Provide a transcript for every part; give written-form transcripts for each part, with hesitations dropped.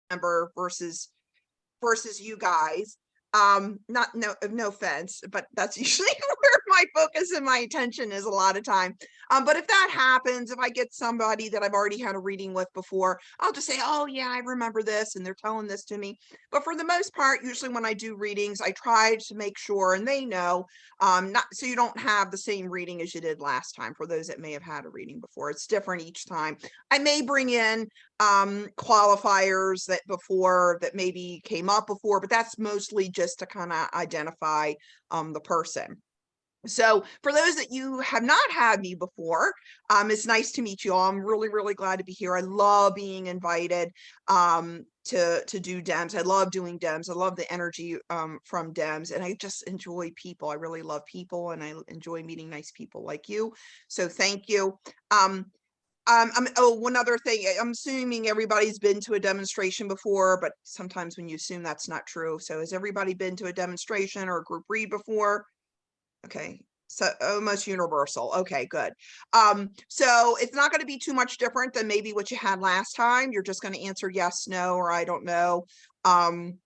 member versus you guys. Not no offense, but that's usually where my focus and my attention is a lot of time. But if that happens, if I get somebody that I've already had a reading with before, I'll just say, oh yeah, I remember this, and they're telling this to me. But for the most part, usually when I do readings, I try to make sure, and they know, not so you don't have the same reading as you did last time. For those that may have had a reading before, it's different each time. I may bring in qualifiers that maybe came up before, but that's mostly just to kind of identify the person. So for those that you have not had me before, it's nice to meet you all. I'm really, really glad to be here. I love being invited to do DEMS. I love doing DEMS. I love the energy from DEMS, and I just enjoy people. I really love people, and I enjoy meeting nice people like you. So thank you. One other thing, I'm assuming everybody's been to a demonstration before, but sometimes when you assume that's not true. So has everybody been to a demonstration or a group read before? Okay, so almost universal. Okay, good. So it's not going to be too much different than maybe what you had last time. You're just going to answer yes, no, or I don't know. I'm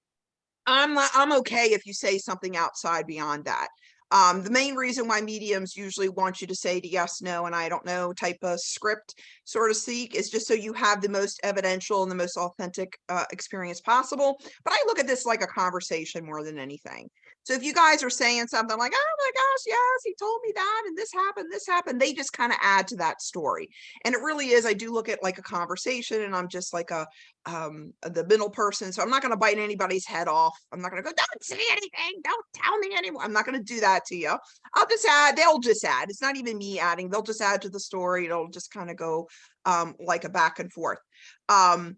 okay if you say something outside beyond that. The main reason why mediums usually want you to say to yes, no, and I don't know type of script, sort of speak, is just so you have the most evidential and the most authentic experience possible. But I look at this like a conversation more than anything. So if you guys are saying something like, oh my gosh, yes, he told me that, and this happened, they just kind of add to that story. And it really is, I do look at like a conversation, and I'm just like the middle person. So I'm not going to bite anybody's head off. I'm not going to go, don't say anything, don't tell me anymore. I'm not going to do that to you. I'll just add, they'll just add. It's not even me adding, they'll just add to the story. It'll just kind of go like a back and forth. I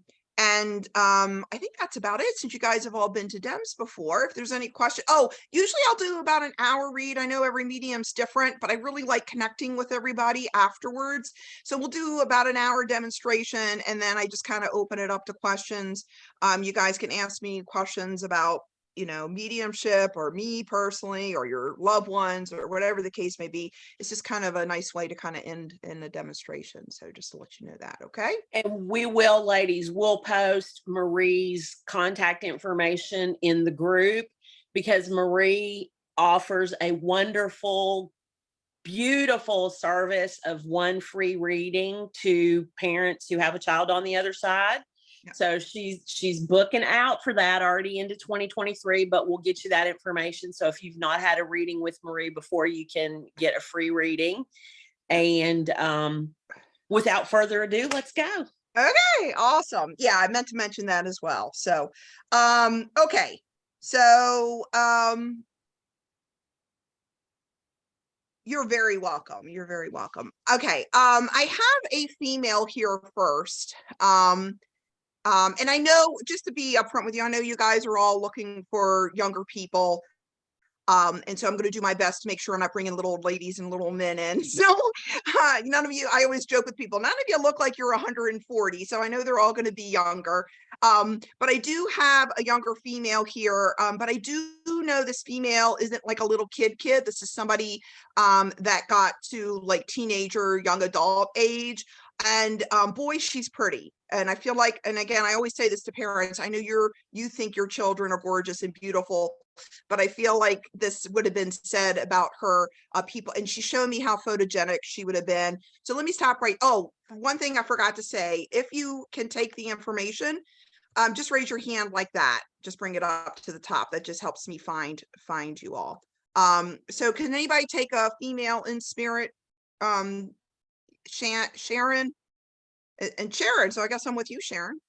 think that's about it, since you guys have all been to DEMS before. If there's any question, usually I'll do about an hour read. I know every medium's different, but I really like connecting with everybody afterwards. So we'll do about an hour demonstration, and then I just kind of open it up to questions. You guys can ask me questions about, mediumship, or me personally, or your loved ones, or whatever the case may be. It's just kind of a nice way to kind of end in the demonstration. So just to let you know that, okay? And we will, ladies, we'll post Marie's contact information in the group, because Marie offers a wonderful, beautiful service of one free reading to parents who have a child on the other side. Yeah. So she's booking out for that already into 2023, but we'll get you that information. So if you've not had a reading with Marie before, you can get a free reading. And without further ado, let's go. Okay, awesome. Yeah, I meant to mention that as well. So, okay. So, you're very welcome. You're very welcome. Okay. I have a female here first. And I know, just to be upfront with you, I know you guys are all looking for younger people. And so I'm going to do my best to make sure I'm not bringing little old ladies and little men in. So none of you, I always joke with people, none of you look like you're 140. So I know they're all going to be younger. But I do have a younger female here. But I do know this female isn't like a little kid. This is somebody that got to like teenager, young adult age. And boy, she's pretty. And I feel like, and again, I always say this to parents, I know you think your children are gorgeous and beautiful, but I feel like this would have been said about her people. And she showed me how photogenic she would have been. So let me stop right. Oh, one thing I forgot to say, if you can take the information, just raise your hand like that. Just bring it up to the top. That just helps me find you all. So can anybody take a female in spirit? Sharon and Sharon. So I guess I'm with you, Sharon.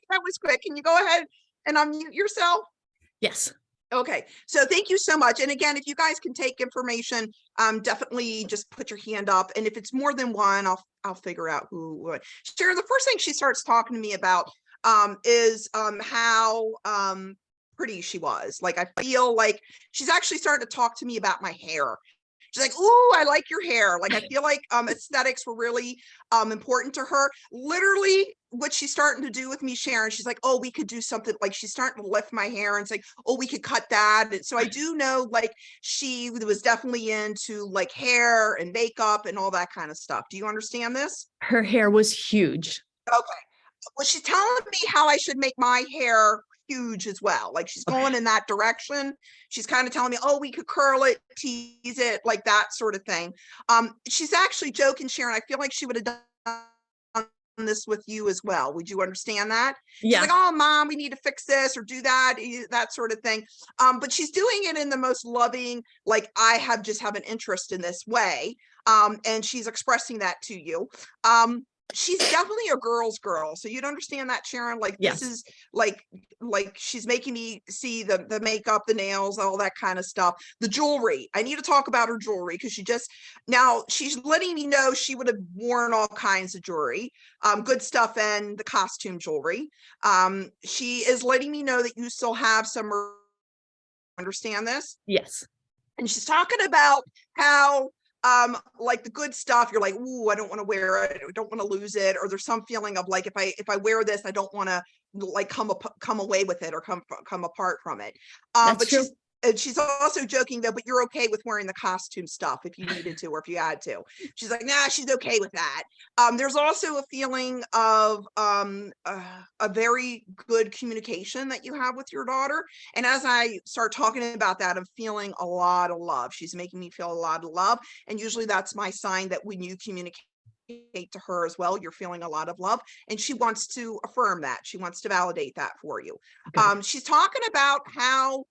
That was quick. Can you go ahead and unmute yourself? Yes. Okay. So thank you so much. And again, if you guys can take information, definitely just put your hand up. And if it's more than one, I'll figure out who would. Sharon, the first thing she starts talking to me about is how pretty she was. Like, I feel like she's actually starting to talk to me about my hair. She's like, "Ooh, I like your hair." Like, I feel like aesthetics were really important to her. Literally, what she's starting to do with me, Sharon, she's like, "Oh, we could do something." Like, she's starting to lift my hair and say, "Oh, we could cut that." And so I do know, like, she was definitely into like hair and makeup and all that kind of stuff. Do you understand this? Her hair was huge. Okay. Well, she's telling me how I should make my hair huge as well. Like she's going in that direction. She's kind of telling me, oh, we could curl it, tease it, like that sort of thing. She's actually joking, Sharon. I feel like she would have done this with you as well. Would you understand that? She's Yeah. like, oh, mom, we need to fix this or do that, that sort of thing. But she's doing it in the most loving, like I just have an interest in this way. And she's expressing that to you. She's definitely a girl's girl. So you'd understand that, Sharon. Like Yes. this is like she's making me see the makeup, the nails, all that kind of stuff. The jewelry. I need to talk about her jewelry because now she's letting me know she would have worn all kinds of jewelry, good stuff, and the costume jewelry. She is letting me know that you still have some. Understand this? Yes. And she's talking about how like the good stuff, you're like, ooh, I don't want to wear it, I don't want to lose it, or there's some feeling of like, if I wear this, I don't want to like come away with it or come apart from it. That's But true. she's also joking though, but you're okay with wearing the costume stuff if you needed to or if you had to. She's like, nah, she's okay with that. There's also a feeling of a very good communication that you have with your daughter. And as I start talking about that, I'm feeling a lot of love. She's making me feel a lot of love. And usually that's my sign that when you communicate to her as well, you're feeling a lot of love. And she wants to affirm that. She wants to validate that for you. She's talking about how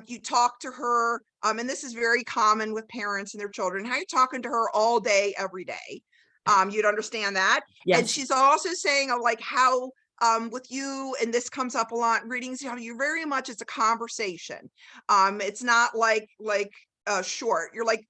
you talk to her, and this is very common with parents and their children, how you're talking to her all day, every day. You'd understand that. Yes. And she's also saying like how with you, and this comes up a lot in readings, you very much, it's a conversation. It's not like short. You're like,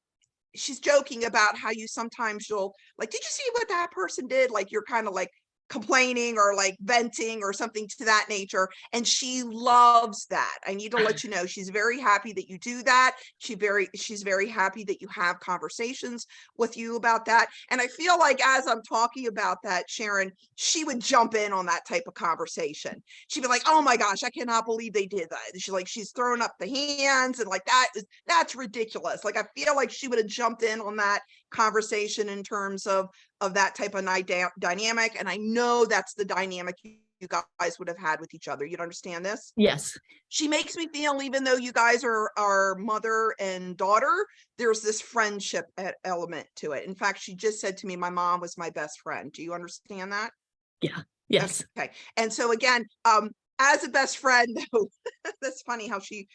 she's joking about how you sometimes you'll like, did you see what that person did? Like you're kind of like complaining or like venting or something to that nature. And she loves that. I need to let you know, she's very happy that you do that. She's very happy that you have conversations with you about that. And I feel like as I'm talking about that, Sharon, she would jump in on that type of conversation. She'd be like, oh my gosh, I cannot believe they did that. She's throwing up the hands and like, that's ridiculous. Like, I feel like she would have jumped in on that conversation in terms of that type of dynamic. And I know that's the dynamic you guys would have had with each other. You'd understand this? Yes. She makes me feel, even though you guys are mother and daughter, there's this friendship element to it. In fact, she just said to me, my mom was my best friend. Do you understand that? Yeah. Yes. Okay. And so again, as a best friend, though, that's funny how she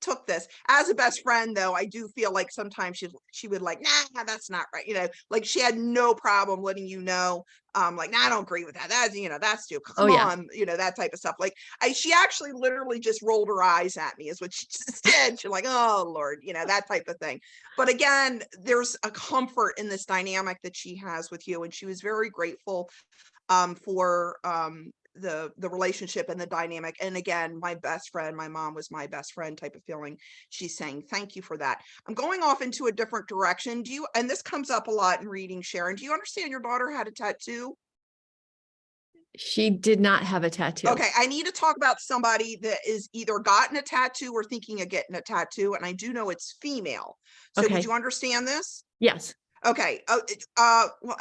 took this. As a best friend, though, I do feel like sometimes she would like, nah, that's not right. Like she had no problem letting you know, like, nah, I don't agree with that. That's, that's stupid. Come on, that type of stuff. Like she actually literally just rolled her eyes at me is what she just did. She's like, oh Lord, that type of thing. But again, there's a comfort in this dynamic that she has with you. And she was very grateful for the relationship and the dynamic. And again, my best friend, my mom was my best friend type of feeling. She's saying, thank you for that. I'm going off into a different direction. And this comes up a lot in reading, Sharon, do you understand your daughter had a tattoo? She did not have a tattoo. Okay, I need to talk about somebody that is either gotten a tattoo or thinking of getting a tattoo. And I do know it's female. So Okay. would you understand this? Yes. Okay. Well,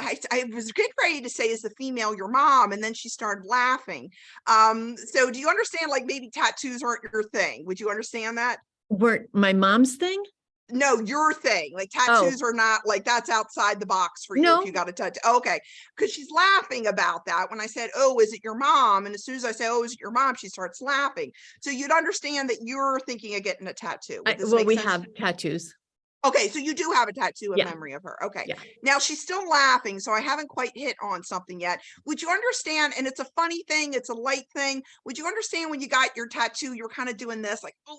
I was getting ready to say, is the female your mom? And then she started laughing. So do you understand, like maybe tattoos aren't your thing? Would you understand that? Were my mom's thing? No, your thing. Like tattoos are not like, that's outside the box for you. No. If you got a tattoo. Okay. Because she's laughing about that. When I said, oh, is it your mom? And as soon as I say, oh, is it your mom? She starts laughing. So you'd understand that you're thinking of getting a tattoo. Well, we have tattoos. Okay, so you do have a tattoo in Yeah. memory of her. Okay. Yeah. Now she's still laughing, so I haven't quite hit on something yet. Would you understand? And it's a funny thing, it's a light thing. Would you understand when you got your tattoo, you were kind of doing this, like, oh,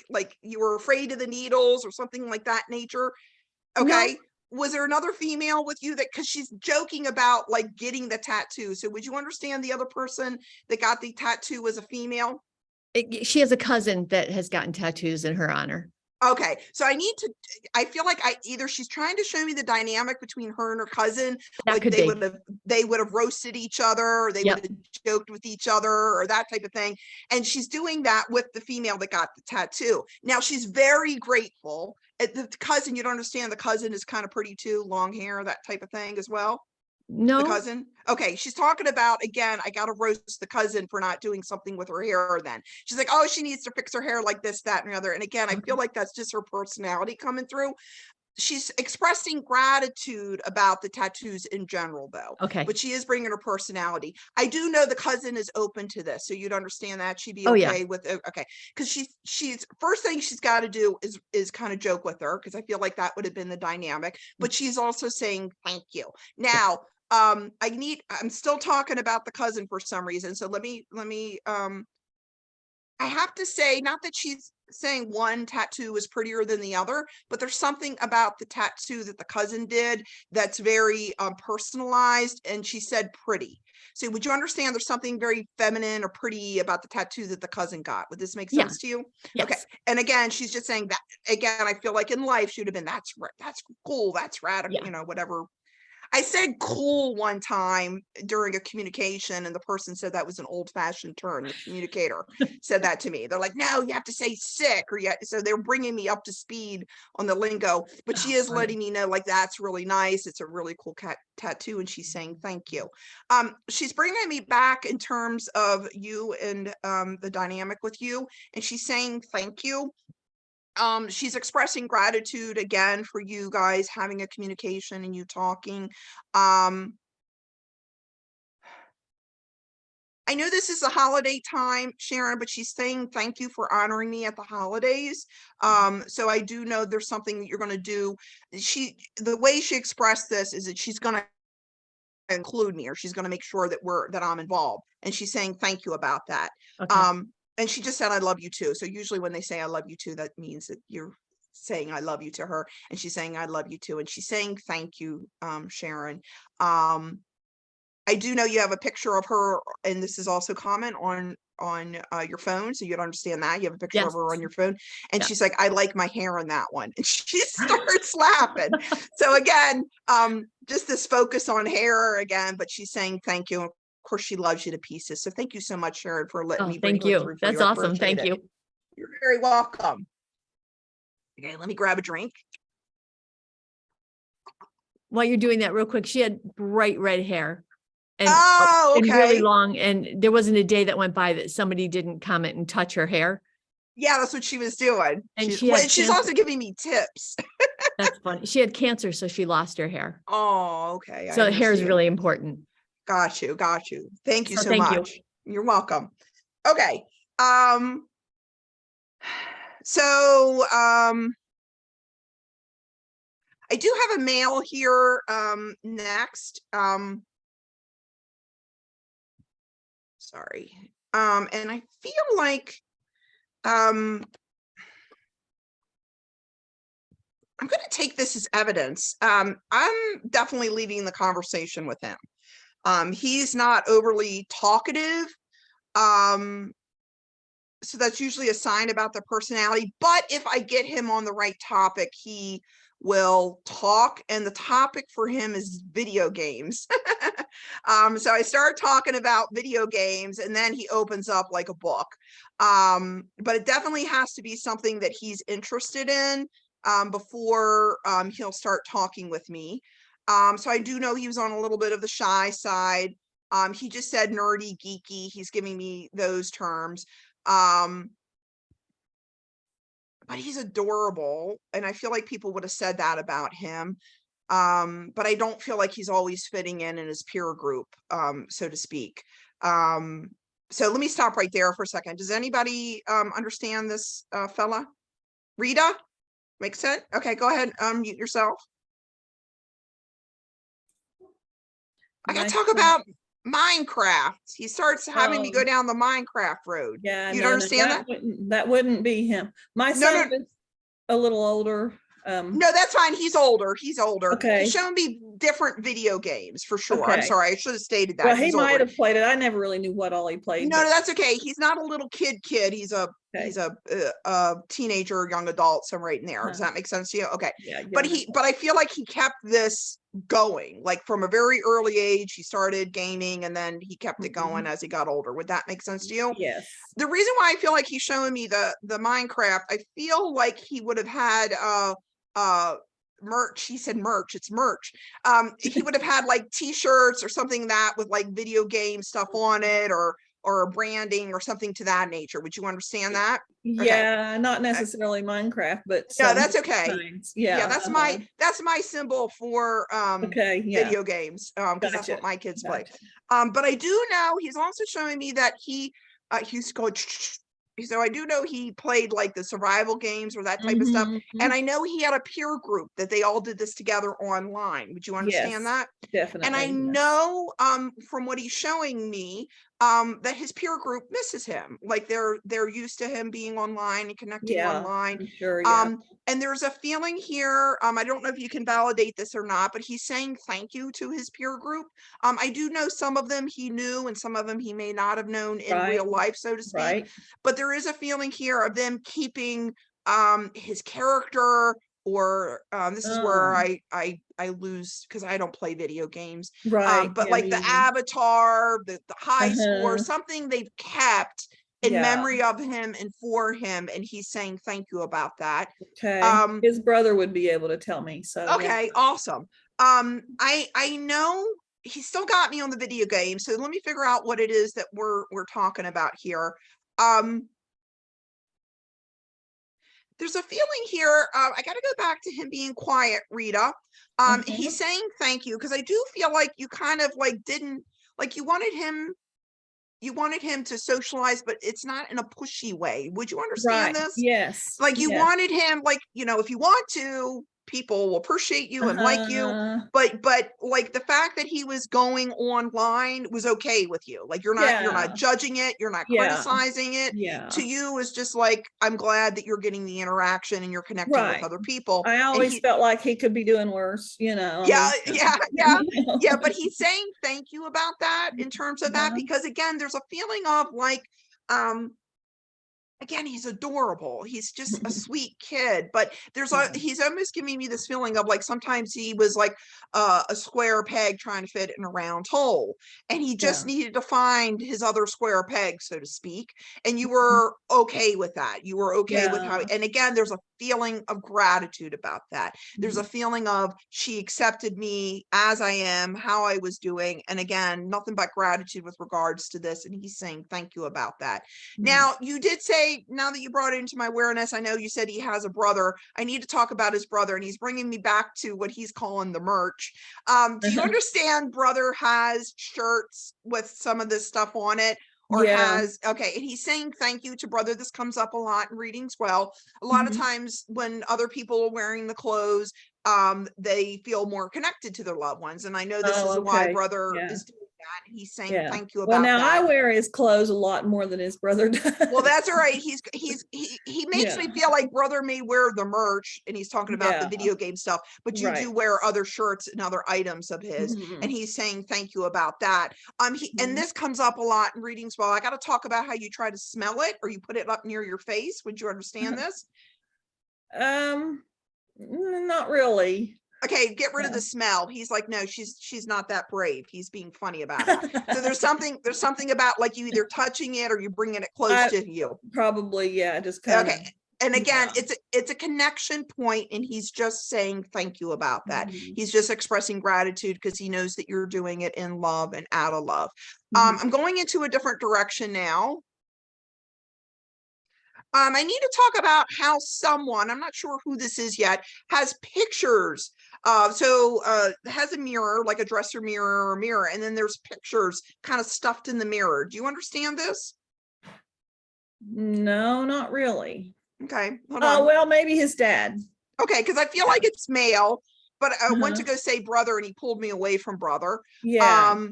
like you were afraid of the needles or something like that nature? Okay. No. Was there another female with you because she's joking about like getting the tattoo? So would you understand the other person that got the tattoo was a female? She has a cousin that has gotten tattoos in her honor. Okay, so I feel like either she's trying to show me the dynamic between her and her cousin, that like they would have roasted each other, or they would have joked with each other, or that type of thing. And she's doing that with the female that got the tattoo. Now she's very grateful. The cousin, you don't understand, the cousin is kind of pretty too, long hair, that type of thing as well. The No. cousin? Okay, she's talking about, again, I gotta roast the cousin for not doing something with her hair then. She's like, oh, she needs to fix her hair like this, that, and the other. And again, I feel like that's just her personality coming through. She's expressing gratitude about the tattoos in general though, Okay. but she is bringing her personality. I do know the cousin is open to this, so you'd understand that she'd be Oh, yeah. okay with it. Okay, because she's first thing she's got to do is kind of joke with her, because I feel like that would have been the dynamic, but she's also saying thank you. Now I'm still talking about the cousin for some reason, so let me I have to say, not that she's saying one tattoo is prettier than the other, but there's something about the tattoo that the cousin did that's very personalized, and she said pretty. So would you understand there's something very feminine or pretty about the tattoo that the cousin got? Would this make Yeah. sense to you? Yes. Okay. And again, she's just saying that, again, I feel like in life she would have been, that's cool, that's radical, Yeah. you know, whatever. I said cool one time during a communication, and the person said that was an old-fashioned term. The communicator said that to me. They're like, no, you have to say sick, or yet. So they're bringing me up to speed on the lingo, but she is funny. letting me know, like, that's really nice. It's a really cool tattoo. And she's saying, thank you. She's bringing me back in terms of you and the dynamic with you. And she's saying, thank you. She's expressing gratitude again for you guys having a communication and you talking. I know this is a holiday time, Sharon, but she's saying thank you for honoring me at the holidays. So I do know there's something that you're going to do. The way she expressed this is that she's going to include me, or she's going to make sure that I'm involved, and she's saying thank you about that. Okay. And she just said, I love you too. So usually when they say I love you too, that means that you're saying I love you to her, and she's saying I love you too, and she's saying thank you, Sharon. I do know you have a picture of her, and this is also common on your phone, so you'd understand that. You have a picture of Yes. her on your phone, and Yeah. she's like, I like my hair in that one. And she starts laughing. So again, just this focus on hair again, but she's saying thank you. Of course, she loves you to pieces. So thank you so much, Sharon, for letting Oh, me bring thank her you. through for That's you. I awesome. appreciate Thank it. you. You're very welcome. Okay, let me grab a drink. While you're doing that real quick, she had bright red hair. And, Oh, and really okay. long. And there wasn't a day that went by that somebody didn't comment and touch her hair. Yeah, that's what she was doing. And She's also giving me tips. That's funny. She had cancer, so she lost her hair. Oh, okay. So hair is really important. Got you. Thank you so thank much. you. You're welcome. Okay. So I do have a mail here next. Sorry. And I feel like I'm going to take this as evidence. I'm definitely leaving the conversation with him. He's not overly talkative. So that's usually a sign about the personality. But if I get him on the right topic, he will talk. And the topic for him is video games. So I start talking about video games, and then he opens up like a book. But it definitely has to be something that he's interested in before he'll start talking with me. So I do know he was on a little bit of the shy side. He just said nerdy, geeky. He's giving me those terms. But he's adorable, and I feel like people would have said that about him. But I don't feel like he's always fitting in his peer group, so to speak. So let me stop right there for a second. Does anybody understand this fella? Rita? Makes sense? Okay, go ahead, unmute yourself. I gotta talk about Minecraft. He starts having me go down the Minecraft road. Yeah, you understand that? That wouldn't be him. My son is a little older. No, that's fine. He's older. Okay. He's showing me different video games for sure. Okay. I'm sorry. I should have stated that. Well, he might have played it. I never really knew what all he played. No, that's okay. He's not a little kid. He's a teenager, young adult, somewhere right in there. Does that make sense to you? Okay. Yeah. But I feel like he kept this going, like from a very early age. He started gaming, and then he kept it going as he got older. Would that make sense to you? Yes. The reason why I feel like he's showing me the Minecraft, I feel like he would have had merch. He said merch, it's merch. He would have had like t-shirts or something that with like video game stuff on it, or branding or something to that nature. Would you understand that? Yeah, not necessarily Minecraft, but No, some that's okay. kinds. Yeah, Yeah. that's my symbol for Okay, yeah. video games, because that's Gotcha, what my kids play. gotcha. But I do know he's also showing me that he's called so I do know he played like the survival games or that type of stuff. Mhm, And I know he had a peer group that they all did this together online. Would you understand yes, that? definitely. And I yes. know from what he's showing me that his peer group misses him. Like they're used to him being online and connecting Yeah, online. I'm sure, yeah. And there's a feeling here, I don't know if you can validate this or not, but he's saying thank you to his peer group. I do know some of them he knew and some of them he may not have known in Right, real life, so to speak. right. But there is a feeling here of them keeping his character, or this is where I lose because I don't play video games. Right. But yeah, like me the either. avatar, the high score, Uh-huh. something they've kept in Yeah. memory of him and for him, and he's saying thank you about that. Okay. His brother would be able to tell me. So yeah. Okay, awesome. I know he still got me on the video game, so let me figure out what it is that we're talking about here. There's a feeling here, I got to go back to him being quiet, Rita. He's saying thank you because I do feel like you kind of like didn't, like you wanted him to socialize, but it's not in a pushy way. Would you understand Right. this? Yes. Like you yes. wanted him, like, if you want to, people will appreciate you and like you, Uh-huh. but like the fact that he was going online was okay with you. Like you're Yeah. not judging it, you're not Yeah. criticizing it. Yeah. To you is just like, I'm glad that you're getting the interaction and you're connecting with Right. other people. I And always felt like he could be doing worse, I yeah, mean, yeah. you know. Yeah, but he's saying thank you about that in terms of that, Uh-huh. because again, there's a feeling of like, again, he's adorable. He's just a sweet kid, but Yeah. he's almost giving me this feeling of like sometimes he was like a square peg trying to fit in a round hole, and he just Yeah. needed to find his other square peg, so to speak. And you Mhm. were okay with that. You were okay with how, Yeah. and again, there's a feeling of gratitude about that. There's a Mhm. feeling of she accepted me as I am, how I was doing. And again, nothing but gratitude with regards to this. And he's saying thank you about that. Mhm. Now, you did say, now that you brought it into my awareness, I know you said he has a brother. I need to talk about his brother, and he's bringing me back to what he's calling the merch. Do you understand brother has shirts with some of this stuff on it? Or Yeah. okay, and he's saying thank you to brother. This comes up a lot in readings. Well, a lot of Mhm. times when other people are wearing the clothes, they feel more connected to their loved ones. And I know this Oh, is why okay. brother Yeah. is doing that. And he's saying Yeah. thank you Well, about now I that. wear his clothes a lot more than his brother does. Well, that's all right. He makes me Yeah. feel like brother may wear the merch, and he's talking about the Yeah. video game stuff, but you do Right. wear other shirts and other items of his, and Mhm. he's saying thank you about that. And Mhm. this comes up a lot in readings. Well, I got to talk about how you try to smell it, or you put it up near your face. Would you understand this? Not really. Okay, get rid of Yeah. the smell. He's like, no, she's not that brave. He's being funny about it. So there's something about like you either touching it or you bringing it close to you. Probably, yeah, just kind of. Okay. And again, Yeah. it's a connection point, and he's just saying thank you about that. Mhm. He's just expressing gratitude because he knows that you're doing it in love and out of love. Mhm. I'm going into a different direction now. I need to talk about how someone, I'm not sure who this is yet, has pictures. Has a mirror, like a dresser mirror or mirror, and then there's pictures kind of stuffed in the mirror. Do you understand this? No, not really. Okay, hold Oh, on. well, maybe his dad. Okay, because I feel like it's male, but I went to Uh-huh. go say brother, and he pulled me away from brother. Yeah.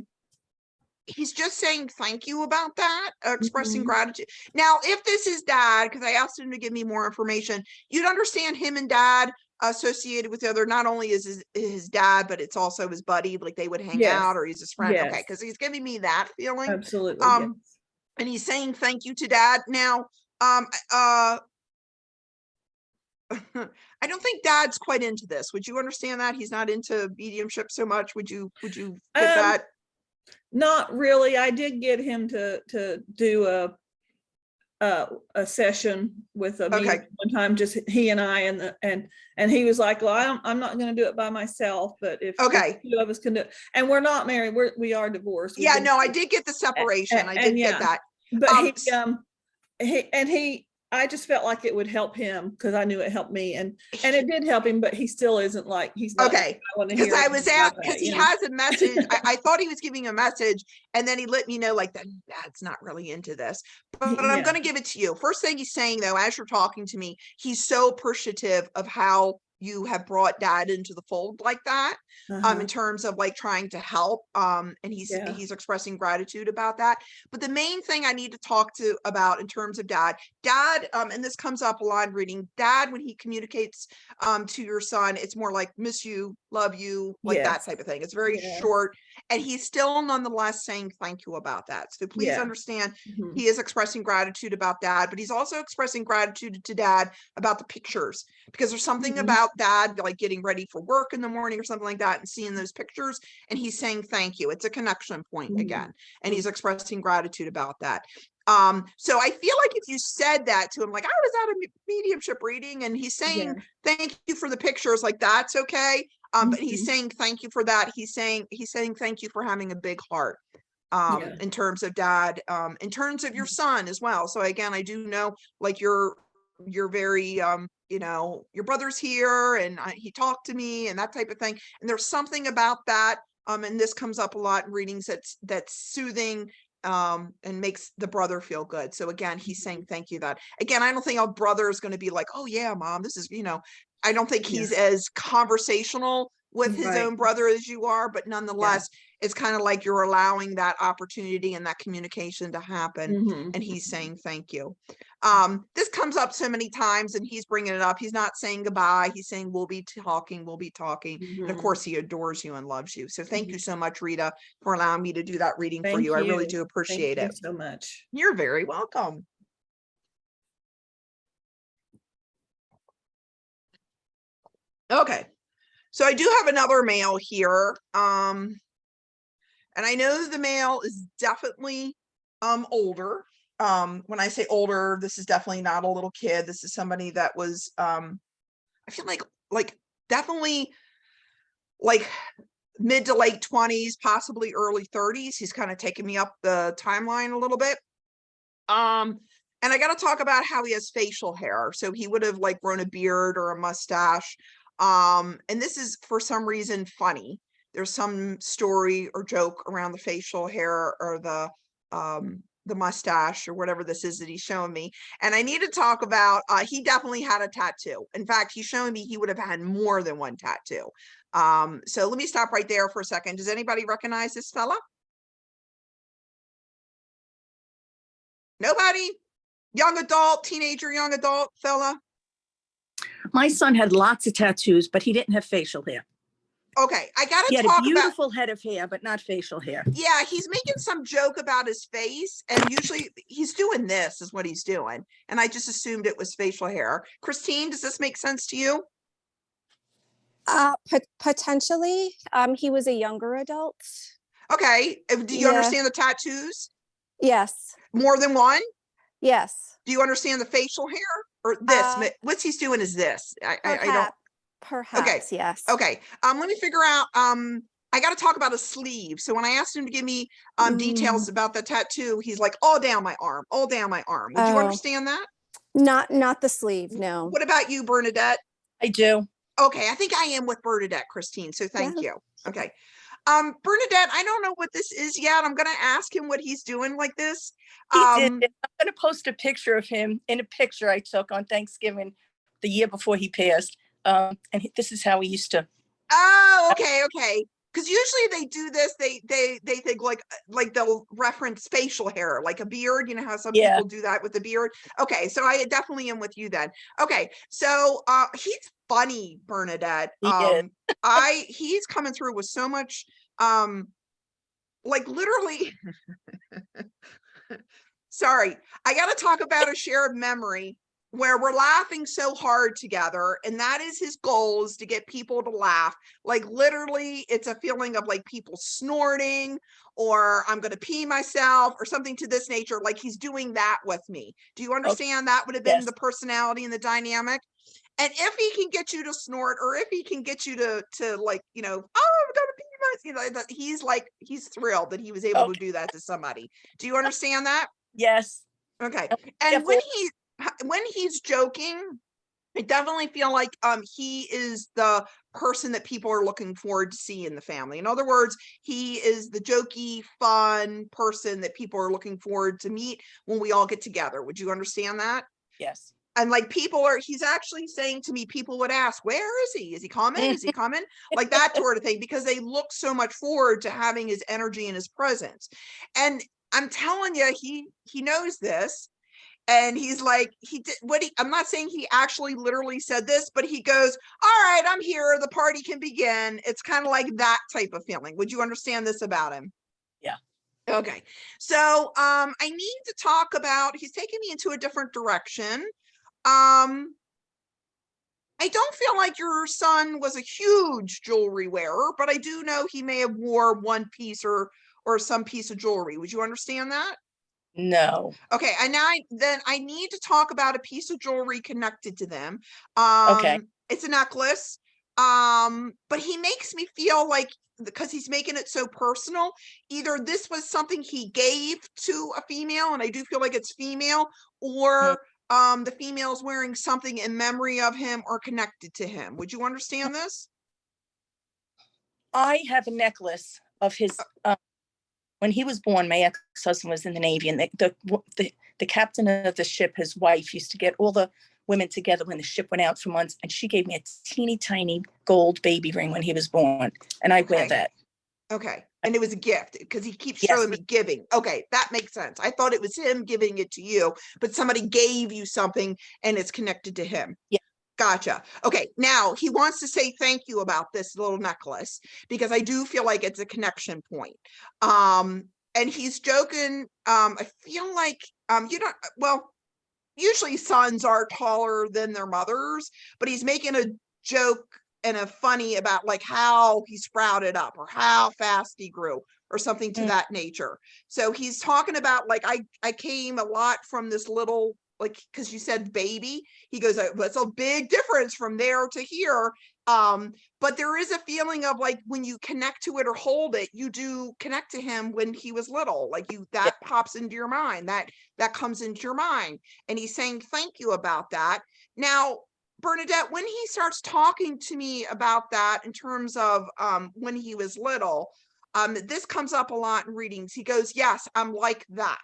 He's just saying thank you about that, expressing Mhm. gratitude. Now, if this is dad, because I asked him to give me more information, you'd understand him and dad associated with the other, not only is his dad, but it's also his buddy, like they would hang Yes. out, or he's his friend. Okay, Yes. because he's giving me that feeling. Absolutely. Yes. And he's saying thank you to dad. Now, I don't think dad's quite into this. Would you understand that? He's not into mediumship so much. Would you get Um, that? Not really. I did get him to do a session with a meeting Okay. one time, just he and I, and he was like, well, I'm not going to do it by myself, but if Okay. two of us can do it, and we're not married, we are divorced. We've Yeah, been no, I divorced. did get the separation. I did yeah, get that. but Um, I just felt like it would help him because I knew it helped me, and it did help him, but he still isn't like, he's not. Okay, I want to because hear I anything was about at, that, because he you know? has a message. I thought he was giving a message, and then he let me know like that dad's not really into this. But I'm Yeah. going to give it to you. First thing he's saying though, as you're talking to me, he's so appreciative of how you have brought dad into the fold like that, Uh-huh. in terms of like trying to help. And Yeah. he's expressing gratitude about that. But the main thing I need to talk to about in terms of dad, and this comes up a lot in reading, dad, when he communicates to your son, it's more like miss you, love you, like that Yes. type of thing. It's very Yes. short, and he's still nonetheless saying thank you about that. So please Yeah. understand, Mhm. he is expressing gratitude about dad, but he's also expressing gratitude to dad about the pictures, because there's something Mhm. about dad like getting ready for work in the morning or something like that and seeing those pictures, and he's saying thank you. It's a connection point Mhm. again, and he's expressing gratitude about that. So I feel like if you said that to him, like, I was at a mediumship reading and he's saying Yeah. thank you for the pictures, like that's okay. But he's Mhm. saying thank you for that. He's saying thank you for having a big heart, Yeah. in terms of dad, in terms of your son as well. So again, I do know like you're very, your brother's here and he talked to me and that type of thing. And there's something about that. And this comes up a lot in readings that's soothing, and makes the brother feel good. So again, he's saying thank you. That again, I don't think our brother is going to be like, oh yeah, mom, this is, I don't think he's as conversational with his Right. own brother as you are, but Yeah. nonetheless, it's kind of like you're allowing that opportunity and that communication to happen. Mhm. And he's saying thank you. This comes up so many times and he's bringing it up. He's not saying goodbye. He's saying we'll be talking. And of Mhm. course, he adores you and loves you. So thank Mhm. you so much, Rita, for allowing me to do that reading for Thank you. I really you. do Thank appreciate you it. so much. You're very welcome. Okay, so I do have another male here. And I know the male is definitely older. When I say older, this is definitely not a little kid. This is somebody that was, I feel like definitely like mid to late 20s, possibly early 30s. He's kind of taking me up the timeline a little bit. And I got to talk about how he has facial hair. So he would have like grown a beard or a mustache. And this is for some reason funny. There's some story or joke around the facial hair or the mustache or whatever this is that he's showing me. And I need to talk about, he definitely had a tattoo. In fact, he's showing me he would have had more than one tattoo. So let me stop right there for a second. Does anybody recognize this fella? Nobody? Young adult, teenager, young adult fella? My son had lots of tattoos, but he didn't have facial hair. Okay, I He gotta had a talk about, beautiful head of hair, but not facial hair. yeah, he's making some joke about his face, and usually he's doing this is what he's doing. And I just assumed it was facial hair. Christine, does this make sense to you? Potentially. He was a younger adult. Okay, do you Yeah. understand the tattoos? Yes. More than one? Yes. Do you understand the facial hair? Or this, what he's doing is this. I don't, Perhaps, yes. okay. Let me figure out, I got to talk about a sleeve. So when I asked him to give me details about the tattoo, he's like, all down my arm, all down my arm. Would you Oh. understand that? Not the sleeve, no. What about you, Bernadette? I do. Okay, I think I am with Bernadette, Christine. So thank Yeah. you. Okay. Bernadette, I don't know what this is yet. I'm gonna ask him what he's doing like this. He did. I'm going to post a picture of him in a picture I took on Thanksgiving the year before he passed. This is how he used to. Oh, okay. Because usually they do this, they think like they'll reference facial hair, like a beard. You know how some people do that with the beard. Okay, so I definitely am with you then. Okay, so he's funny, Bernadette. He is. He's coming through with so much, like literally. Sorry, I got to talk about a shared memory. where we're laughing so hard together, and that is his goal, is to get people to laugh. Like literally it's a feeling of like people snorting, or I'm going to pee myself, or something to this nature. Like he's doing that with me. Do you understand? That would have been Yes. the personality and the dynamic. And if he can get you to snort, or if he can get you to like, you know, oh, I'm gonna pee myself, you know, he's like, he's thrilled that he was able to Okay. do that to somebody. Do you understand that? Yes. Okay. Yeah, And when he's joking, I definitely feel like he is the person that people are looking forward to see in the family. In other words, he is the jokey, fun person that people are looking forward to meet when we all get together. Would you understand that? Yes. And like he's actually saying to me, people would ask, where is he? Is he coming? Is he coming? Like that sort of thing, because they look so much forward to having his energy and his presence. And I'm telling you, he knows this. And he's like, I'm not saying he actually literally said this, but he goes, all right, I'm here. The party can begin. It's kind of like that type of feeling. Would you understand this about him? Yeah. Okay. So I need to talk about, he's taking me into a different direction. I don't feel like your son was a huge jewelry wearer, but I do know he may have wore one piece or some piece of jewelry. Would you understand that? No. Okay, and now I need to talk about a piece of jewelry connected to them. Okay. It's a necklace. But he makes me feel like, because he's making it so personal, either this was something he gave to a female, and I do feel like it's female, or the female's wearing something in memory of him or connected to him. Would you understand this? I have a necklace of his, when he was born, my ex-husband was in the Navy, and the captain of the ship, his wife, used to get all the women together when the ship went out for months, and she gave me a teeny tiny gold baby ring when he was born, and I wear Okay. that. Okay. And it was a gift, because he keeps Yes. showing me giving. Okay, that makes sense. I thought it was him giving it to you, but somebody gave you something and it's connected to him. Yeah. Gotcha. Okay, now he wants to say thank you about this little necklace, because I do feel like it's a connection point. And he's joking. I feel like well, usually sons are taller than their mothers, but he's making a joke and a funny about like how he sprouted up or how fast he grew or something to that nature. So he's talking about like, I came a lot from this little, like, because you said baby, he goes, it's a big difference from there to here. But there is a feeling of like, when you connect to it or hold it, you do connect to him when he was little, like that pops into your mind, that comes into your mind. And he's saying thank you about that. Now, Bernadette, when he starts talking to me about that in terms of when he was little, this comes up a lot in readings. He goes, yes, I'm like that.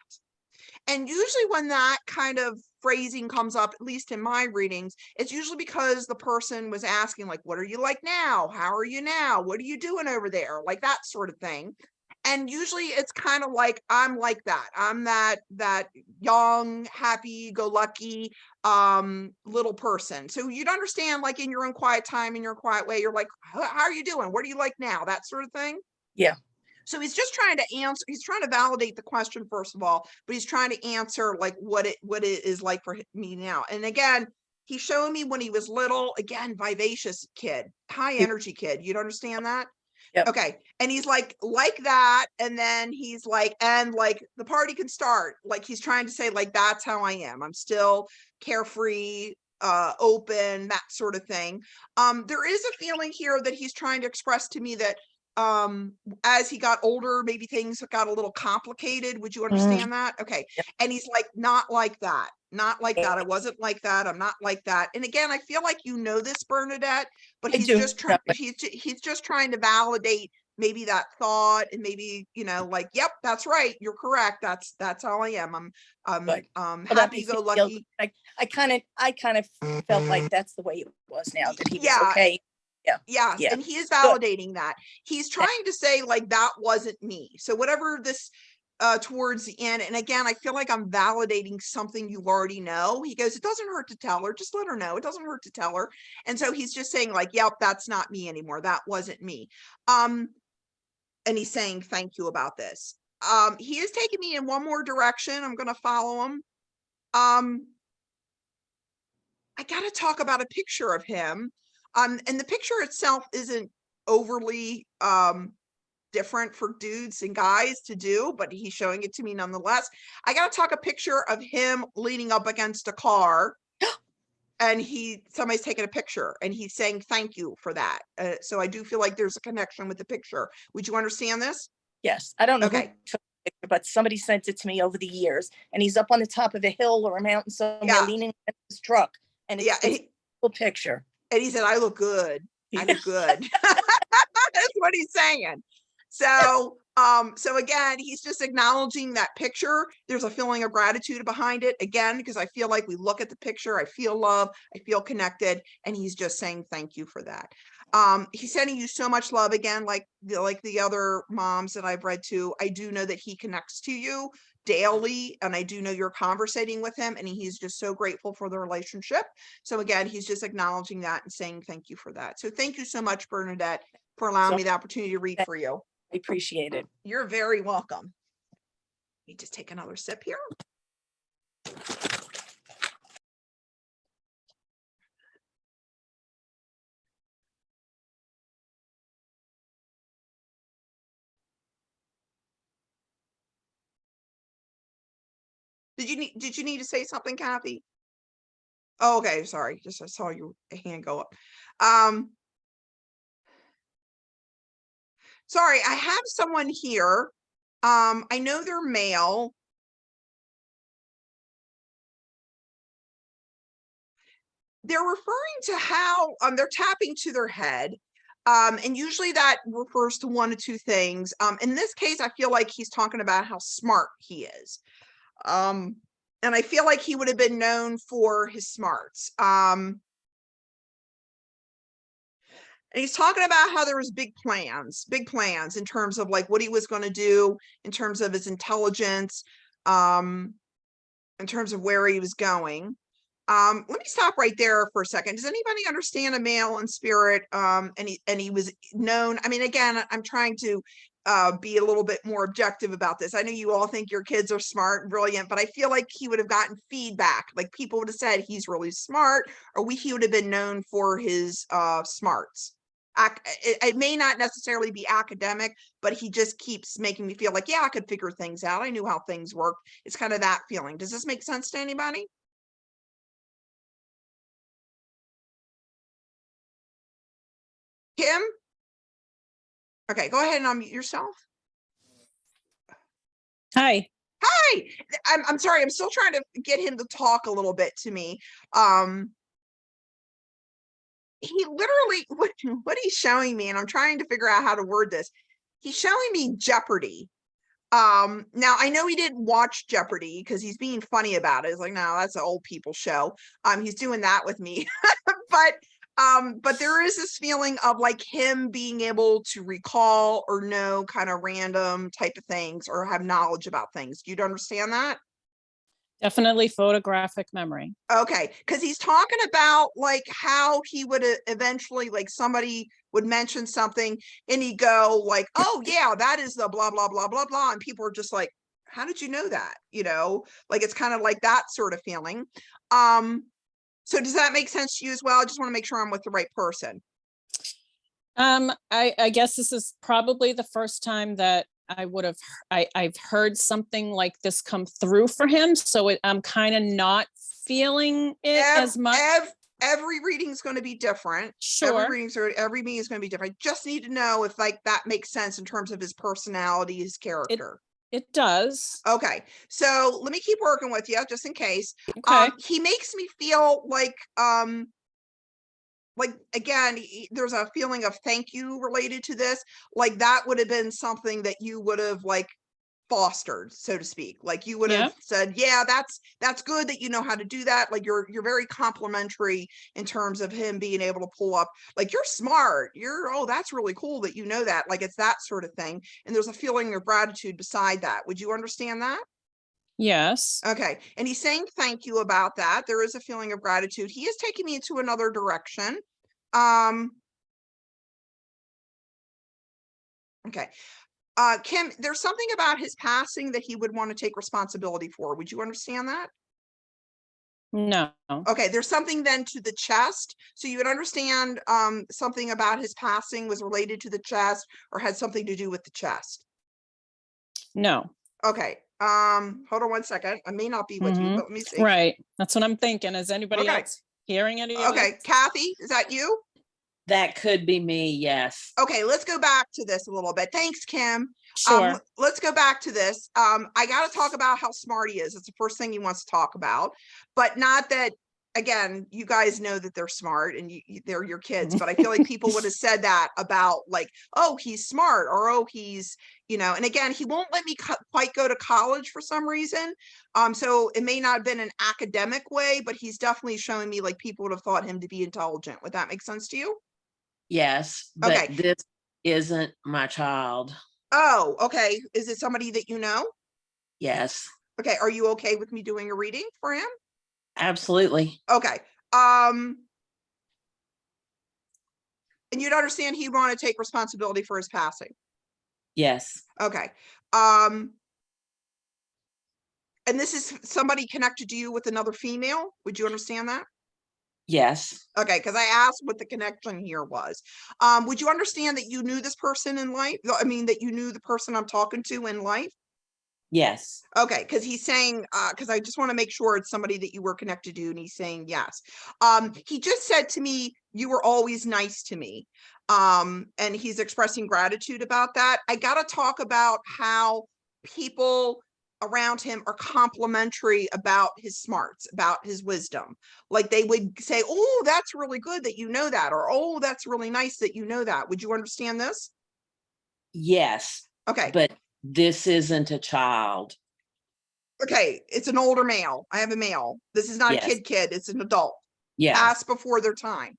And usually when that kind of phrasing comes up, at least in my readings, it's usually because the person was asking like, what are you like now? How are you now? What are you doing over there? Like that sort of thing. And usually it's kind of like, I'm like that. I'm that young, happy go lucky little person. So you'd understand, like in your own quiet time, in your quiet way, you're like, how are you doing? What are you like now? That sort of thing. Yeah. So he's just trying to answer, he's trying to validate the question first of all, but he's trying to answer like what it is like for me now. And again, he's showing me when he was little, again, vivacious kid, high energy kid. You'd understand that? Yep. Okay. And he's like that. And then he's like, and like the party can start. Like he's trying to say like, that's how I am. I'm still carefree, open, that sort of thing. There is a feeling here that he's trying to express to me that as he got older, maybe things got a little complicated. Would you understand that? Okay. Yep. And he's like, not like that. Not like that. I wasn't like that. I'm not like that. And again, I feel like you know this, Bernadette, but I he's do just trying, know it. he's just trying to validate maybe that thought, and maybe, you know, like, yep, that's right. You're correct. That's how I am. I'm Good. Well, that happy makes go me feel lucky. good. I kind of felt like that's the way it was now, that he was Yeah. okay. Yeah. Yes. Yeah. And he is Good. validating that. He's trying to say like, that wasn't me. So whatever this towards the end, and again, I feel like I'm validating something you already know. He goes, it doesn't hurt to tell her, just let her know. It doesn't hurt to tell her. And so he's just saying like, yep, that's not me anymore. That wasn't me. And he's saying thank you about this. He is taking me in one more direction. I'm going to follow him. I gotta talk about a picture of him. And the picture itself isn't overly different for dudes and guys to do, but he's showing it to me nonetheless. I gotta talk a picture of him leaning up against a car. And somebody's taking a picture and he's saying thank you for that. So I do feel like there's a connection with the picture. Would you understand this? Yes, I don't know who Okay. took the picture, but somebody sent it to me over the years, and he's up on the top of a hill or a mountain somewhere, Yeah. leaning against his truck, and it's, Yeah, it's a cool picture. and he said, I look good. I look good. That's what he's saying. So, so again, he's just acknowledging that picture. There's a feeling of gratitude behind it again, because I feel like we look at the picture, I feel love, I feel connected, and he's just saying thank you for that. He's sending you so much love again, like the other moms that I've read to. I do know that he connects to you daily, and I do know you're conversating with him, and he's just so grateful for the relationship. So again, he's just acknowledging that and saying thank you for that. So thank you so much, Bernadette, for allowing me the opportunity to read for you. I appreciate it. You're very welcome. Let me just take another sip here. Did you need to say something, Kathy? Oh, okay, sorry. Just I saw your hand go up. Sorry, I have someone here. I know they're male. They're referring to how they're tapping to their head. And usually that refers to one of two things. In this case, I feel like he's talking about how smart he is. And I feel like he would have been known for his smarts. And he's talking about how there was big plans in terms of like what he was going to do, in terms of his intelligence, in terms of where he was going. Let me stop right there for a second. Does anybody understand a male in spirit? And he was known. I mean, again, I'm trying to be a little bit more objective about this. I know you all think your kids are smart and brilliant, but I feel like he would have gotten feedback. Like people would have said he's really smart, or he would have been known for his smarts. It may not necessarily be academic, but he just keeps making me feel like, yeah, I could figure things out. I knew how things work. It's kind of that feeling. Does this make sense to anybody? Kim? Okay, go ahead and unmute yourself. Hi. Hi. I'm sorry. I'm still trying to get him to talk a little bit to me. He literally, what he's showing me, and I'm trying to figure out how to word this. He's showing me Jeopardy. Now I know he didn't watch Jeopardy because he's being funny about it. It's like, no, that's an old people show. He's doing that with me. But there is this feeling of like him being able to recall or know kind of random type of things or have knowledge about things. Do you understand that? Definitely photographic memory. Okay, because he's talking about like how he would eventually, like somebody would mention something and he'd go like, oh yeah, that is the blah, blah, blah, blah, blah. And people are just like, how did you know that? You know, like it's kind of like that sort of feeling. So does that make sense to you as well? I just want to make sure I'm with the right person. I guess this is probably the first time that I've heard something like this come through for him. So I'm kind of not feeling it as much. Every reading is going to be different. Sure. Every meeting is going to be different. Just need to know if like that makes sense in terms of his personality, his character. It does. Okay, so let me keep working with you just in case. Okay. He makes me feel like again, there's a feeling of thank you related to this. Like that would have been something that you would have like fostered, so to speak. Like you would have said, yeah, that's good that you know how to do that. Like you're very complimentary in terms of him being able to pull up, like you're smart, oh, that's really cool that you know that. Like it's that sort of thing. And there's a feeling of gratitude beside that. Would you understand that? Yes. Okay. And he's saying thank you about that. There is a feeling of gratitude. He is taking me into another direction. Okay. Kim, there's something about his passing that he would want to take responsibility for. Would you understand that? No. Okay, there's something then to the chest. So you would understand something about his passing was related to the chest or had something to do with the chest. No. Okay, hold on one second. I may not be with you, Mhm. but let me see. Right. That's what I'm thinking. Is anybody Okay. else hearing any of Okay, it? Kathy, is that you? That could be me, yes. Okay, let's go back to this a little bit. Thanks, Kim. Sure. Let's go back to this. I got to talk about how smart he is. It's the first thing he wants to talk about, but not that, again, you guys know that they're smart and they're your kids, but I feel like people would have said that about like, oh, he's smart, or, oh, he's, and again, he won't let me quite go to college for some reason. So it may not have been an academic way, but he's definitely showing me like people would have thought him to be intelligent. Would that make sense to you? Yes, but Okay. this isn't my child. Oh, okay. Is it somebody that you know? Yes, Okay. Are you okay with me doing a reading for him? absolutely. Okay. And you'd understand he'd want to take responsibility for his passing. Yes, Okay. And this is somebody connected to you with another female. Would you understand that? yes, Okay, because I asked what the connection here was. Would you understand that you knew this person in life? I mean, that you knew the person I'm talking to in life? yes, Okay, because he's saying, because I just want to make sure it's somebody that you were connected to, and he's saying yes. He just said to me, you were always nice to me. And he's expressing gratitude about that. I got to talk about how people around him are complimentary about his smarts, about his wisdom. Like they would say, oh, that's really good that you know that, or oh, that's really nice that you know that. Would you understand this? yes. Okay. But this isn't a child. Okay, it's an older male. I have a male. This is not Yes. a kid, it's an adult. Yes, Passed before their time.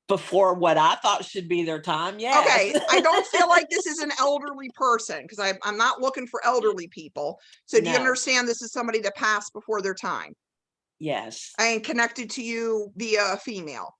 before what I thought should be their time. Yes. Okay, I don't feel like this is an elderly person because I'm not looking for elderly people. So do you No. understand this is somebody that passed before their time Yes. and connected to you via a female?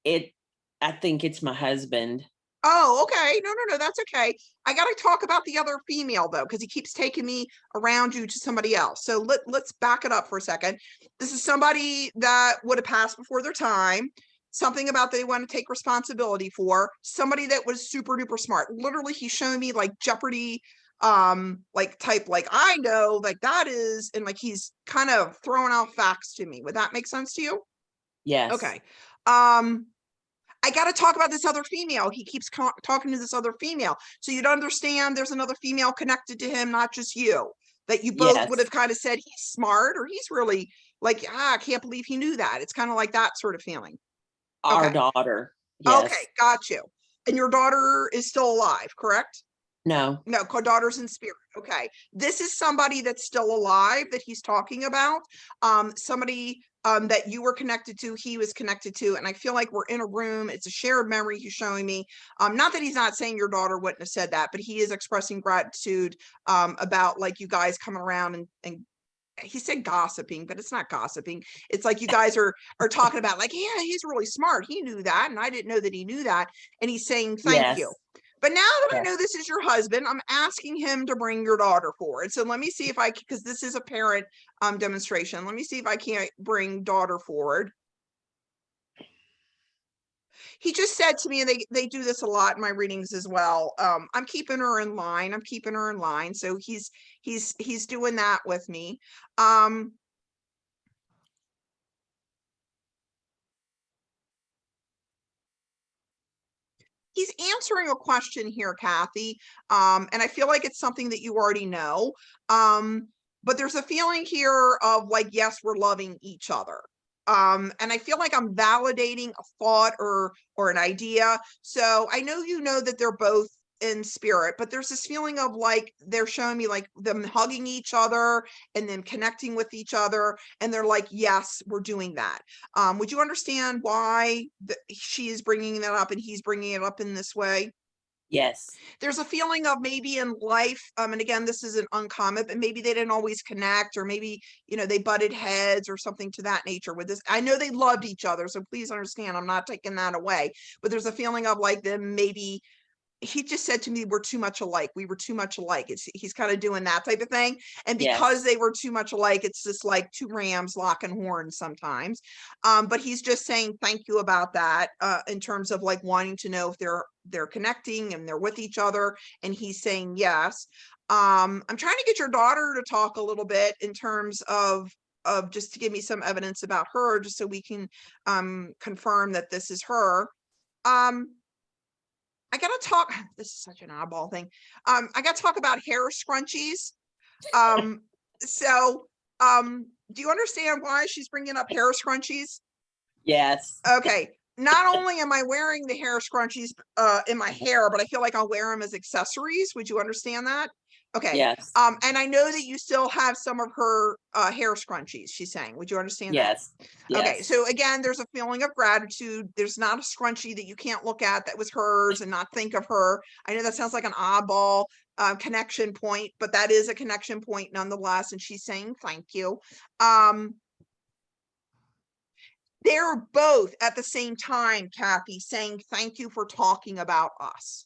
I think it's my husband. Oh, okay. No, that's okay. I got to talk about the other female though, because he keeps taking me around you to somebody else. So let's back it up for a second. This is somebody that would have passed before their time, something about they want to take responsibility for, somebody that was super duper smart. Literally, he's showing me like Jeopardy, like type, like I know, like that is, and like he's kind of throwing out facts to me. Would that make sense to you? Yes. Okay. I got to talk about this other female. He keeps talking to this other female. So you'd understand there's another female connected to him, not just you, that you both would Yes. have kind of said he's smart or he's really like, I can't believe he knew that. It's kind of like that sort of feeling. Our Okay. daughter. Yes. Okay, got you. And your daughter is still alive, correct? No. No, daughter's in spirit. Okay. This is somebody that's still alive that he's talking about. Somebody that you were connected to, he was connected to. And I feel like we're in a room. It's a shared memory he's showing me. Not that he's not saying your daughter wouldn't have said that, but he is expressing gratitude about like you guys coming around and he said gossiping, but it's not gossiping. It's like you guys are talking about like, yeah, he's really smart. He knew that. And I didn't know that he knew that. And he's saying, thank Yes. you. But now that I Yes. know this is your husband, I'm asking him to bring your daughter forward. So let me see if I can, because this is a parent demonstration. Let me see if I can't bring daughter forward. He just said to me, and they do this a lot in my readings as well. I'm keeping her in line. I'm keeping her in line. So he's doing that with me. He's answering a question here, Kathy. And I feel like it's something that you already know. But there's a feeling here of like, yes, we're loving each other. And I feel like I'm validating a thought or an idea. So I know you know that they're both in spirit, but there's this feeling of like they're showing me like them hugging each other and then connecting with each other, and they're like, yes, we're doing that. Would you understand why she is bringing that up and he's bringing it up in this way? Yes. There's a feeling of maybe in life, and again, this isn't uncommon, but maybe they didn't always connect, or maybe, they butted heads or something to that nature with this. I know they loved each other, so please understand, I'm not taking that away, but there's a feeling of like them maybe he just said to me, we're too much alike. We were too much alike. He's kind of doing that type of thing. And Yes. because they were too much alike, it's just like two rams locking horns sometimes. But he's just saying thank you about that, in terms of like wanting to know if they're connecting and they're with each other. And he's saying yes. I'm trying to get your daughter to talk a little bit in terms of just to give me some evidence about her, just so we can confirm that this is her. I gotta talk. This is such an oddball thing. I gotta talk about hair scrunchies. So, do you understand why she's bringing up hair scrunchies? Yes. Okay. Not only am I wearing the hair scrunchies in my hair, but I feel like I'll wear them as accessories. Would you understand that? Okay. Yes. And I know that you still have some of her hair scrunchies, she's saying. Would you understand that? Yes. Yes. Okay, so again, there's a feeling of gratitude. There's not a scrunchie that you can't look at that was hers and not think of her. I know that sounds like an oddball connection point, but that is a connection point nonetheless. And she's saying thank you. They're both at the same time, Kathy, saying thank you for talking about us.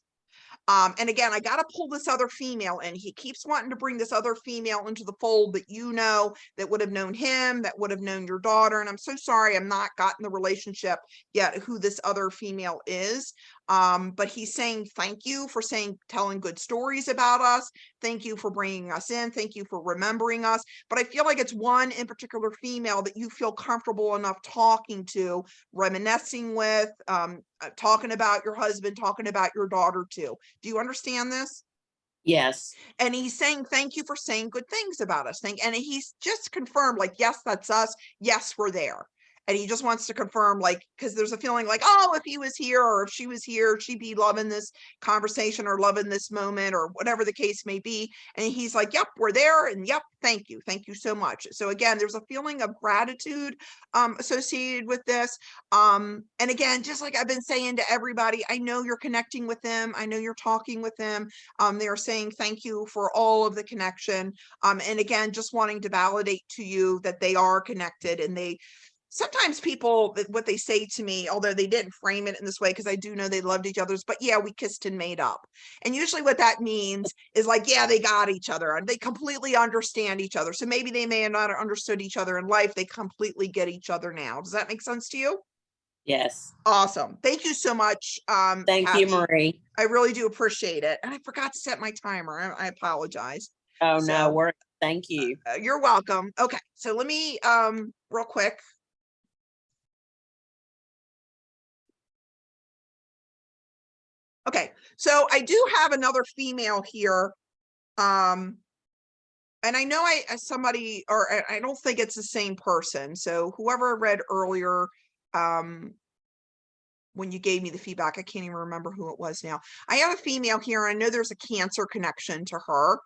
And again, I got to pull this other female in. He keeps wanting to bring this other female into the fold that you know, that would have known him, that would have known your daughter. And I'm so sorry I'm not gotten the relationship yet who this other female is. But he's saying thank you for telling good stories about us. Thank you for bringing us in. Thank you for remembering us. But I feel like it's one in particular female that you feel comfortable enough talking to, reminiscing with, talking about your husband, talking about your daughter too. Do you understand this? Yes. And he's saying thank you for saying good things about us. And he's just confirmed, like, yes, that's us. Yes, we're there. And he just wants to confirm, like, because there's a feeling like, oh, if he was here or if she was here, she'd be loving this conversation or loving this moment or whatever the case may be. And he's like, yep, we're there. And yep, thank you. Thank you so much. So again, there's a feeling of gratitude associated with this. And again, just like I've been saying to everybody, I know you're connecting with them. I know you're talking with them. They are saying thank you for all of the connection. And again, just wanting to validate to you that they are connected. And sometimes people, what they say to me, although they didn't frame it in this way, because I do know they loved each other's, but yeah, we kissed and made up. And usually what that means is like, yeah, they got each other and they completely understand each other. So maybe they may have not understood each other in life. They completely get each other now. Does that make sense to you? Yes. Awesome. Thank you so much. Thank Kathy. you, Marie. I really do appreciate it. And I forgot to set my timer. I apologize. Oh, So, no, thank you. You're welcome. Okay. So let me, real quick. Okay, so I do have another female here. And I know somebody, or I don't think it's the same person. So whoever read earlier, when you gave me the feedback, I can't even remember who it was now. I have a female here. I know there's a Cancer connection to her.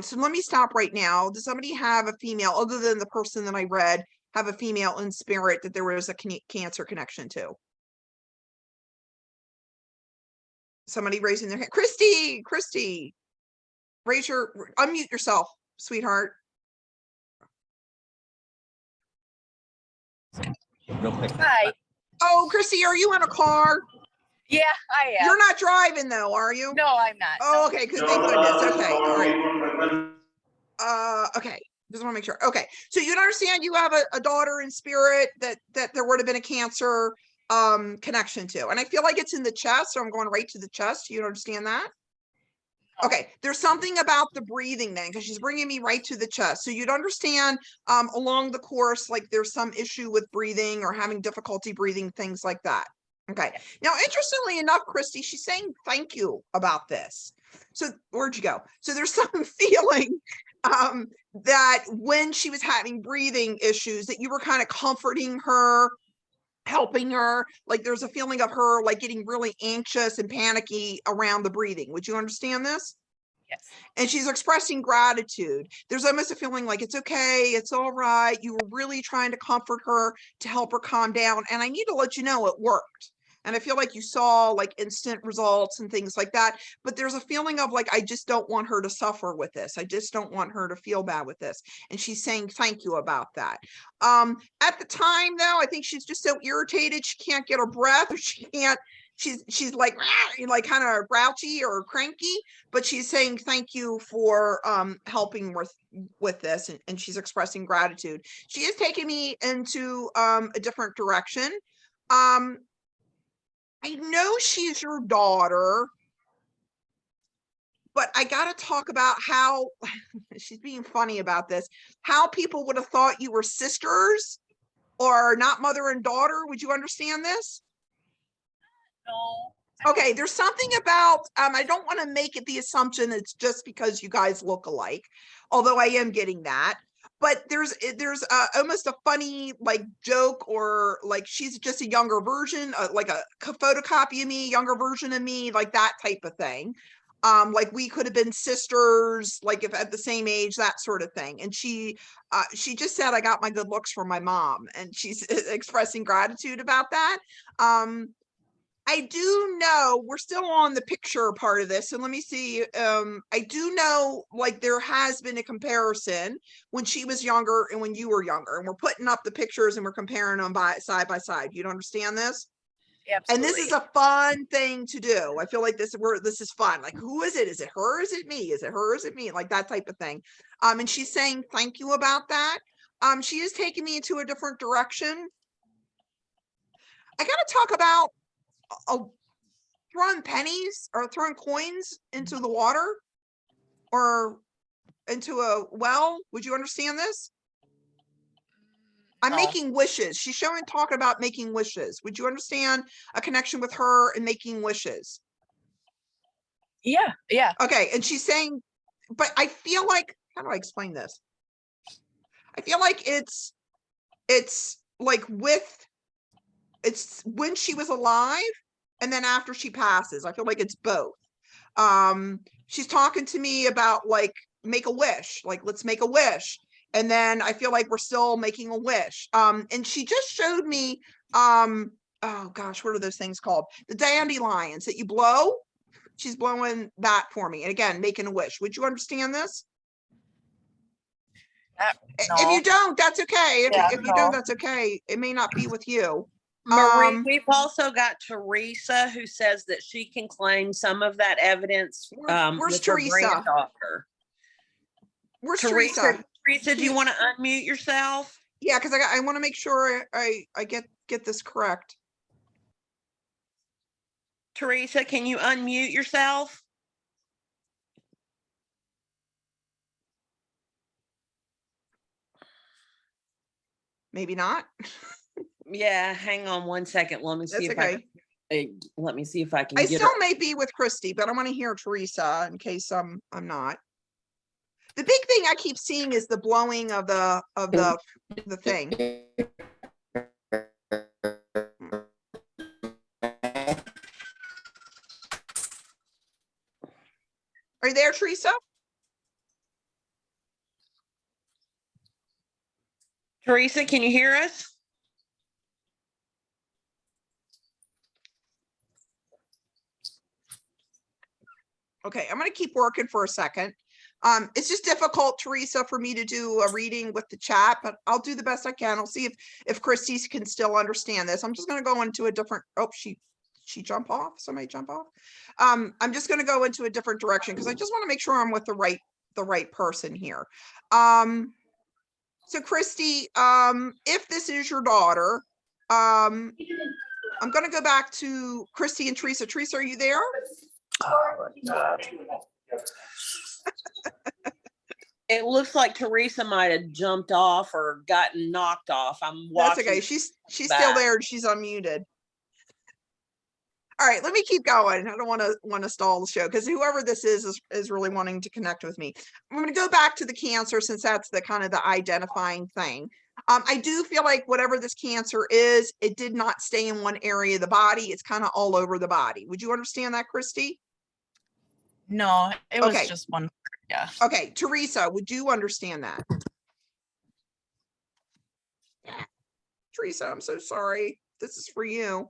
So let me stop right now. Does somebody have a female, other than the person that I read, have a female in spirit that there was a Cancer connection to? Somebody raising their hand. Christy, unmute yourself, sweetheart. Real quick. Hi. Oh, Christy, are you in a car? Yeah, I am. You're not driving though, are you? No, I'm not. Oh, okay, good, thank goodness. Okay, all right. Okay, just want to make sure. Okay, so you understand you have a daughter in spirit that there would have been a Cancer connection to, and I feel like it's in the chest, so I'm going right to the chest. You understand that? Okay, there's something about the breathing then, because she's bringing me right to the chest. So you'd understand along the course, like there's some issue with breathing or having difficulty breathing, things like that. Okay, now interestingly enough, Christy, she's saying thank you about this. So where'd you go? So there's some feeling that when she was having breathing issues, that you were kind of comforting her, helping her. Like there's a feeling of her like getting really anxious and panicky around the breathing. Would you understand this? Yes. And she's expressing gratitude. There's almost a feeling like it's okay, it's all right. You were really trying to comfort her, to help her calm down. And I need to let you know it worked. And I feel like you saw like instant results and things like that. But there's a feeling of like, I just don't want her to suffer with this. I just don't want her to feel bad with this. And she's saying thank you about that. At the time though, I think she's just so irritated. She can't get her breath, or she can't, she's like, like kind of grouchy or cranky, but she's saying thank you for helping with this, and she's expressing gratitude. She is taking me into a different direction. I know she's your daughter, but I got to talk about how she's being funny about this, how people would have thought you were sisters or not mother and daughter. Would you understand this? No. Okay, there's something about, I don't want to make it the assumption it's just because you guys look alike, although I am getting that. But there's almost a funny like joke, or like she's just a younger version, like a photocopy of me, younger version of me, like that type of thing. Like we could have been sisters, like if at the same age, that sort of thing. And she just said, I got my good looks from my mom, and she's expressing gratitude about that. I do know we're still on the picture part of this. And let me see. I do know like there has been a comparison when she was younger and when you were younger, and we're putting up the pictures and we're comparing them side by side. You don't understand this? Absolutely. And this is a fun thing to do. I feel like this is fun. Like, who is it? Is it her? Is it me? Is it her? Is it me? Like that type of thing. And she's saying thank you about that. She is taking me into a different direction. I got to talk about throwing pennies or throwing coins into the water or into a well. Would you understand this? I'm No. making wishes. She's talking about making wishes. Would you understand a connection with her and making wishes? Yeah. Okay. And she's saying, but I feel like, how do I explain this? I feel like it's like it's when she was alive and then after she passes. I feel like it's both. She's talking to me about like, make a wish, like, let's make a wish. And then I feel like we're still making a wish. And she just showed me, oh gosh, what are those things called? The dandelions that you blow. She's blowing that for me. And again, making a wish. Would you understand this? If you don't, that's okay. If you don't, that's okay. It may not be with you. Marie, we've also got Teresa, who says that she can claim some of that evidence where's with her Teresa? granddaughter. Where's Teresa? Teresa, do you want to unmute yourself? Yeah, because I want to make sure I get this correct. Teresa, can you unmute yourself? Maybe not. Yeah, hang on one second. Let me see That's if okay. let me see if I can I get still her. may be with Christy, but I want to hear Teresa in case I'm not. The big thing I keep seeing is the blowing of the thing. Are you there, Teresa? Teresa, can you hear us? Okay, I'm going to keep working for a second. It's just difficult, Teresa, for me to do a reading with the chat, but I'll do the best I can. I'll see if Christy can still understand this. I'm just going to go into a different, oh, she jump off? Somebody jump off? I'm just going to go into a different direction because I just want to make sure I'm with the right person here. So Christy, if this is your daughter, I'm going to go back to Christy and Teresa. Teresa, are you there? It looks like Teresa might have jumped off or gotten knocked off. I'm watching. That's okay. She's still there and she's unmuted. All right, let me keep going. I don't want to stall the show because whoever this is really wanting to connect with me. I'm going to go back to the cancer since that's the kind of the identifying thing. I do feel like whatever this cancer is, it did not stay in one area of the body. It's kind of all over the body. Would you understand that, Christy? No, it was Okay. just one. Yeah. Okay, Teresa, would you understand that? Yeah. Teresa, I'm so sorry. This is for you.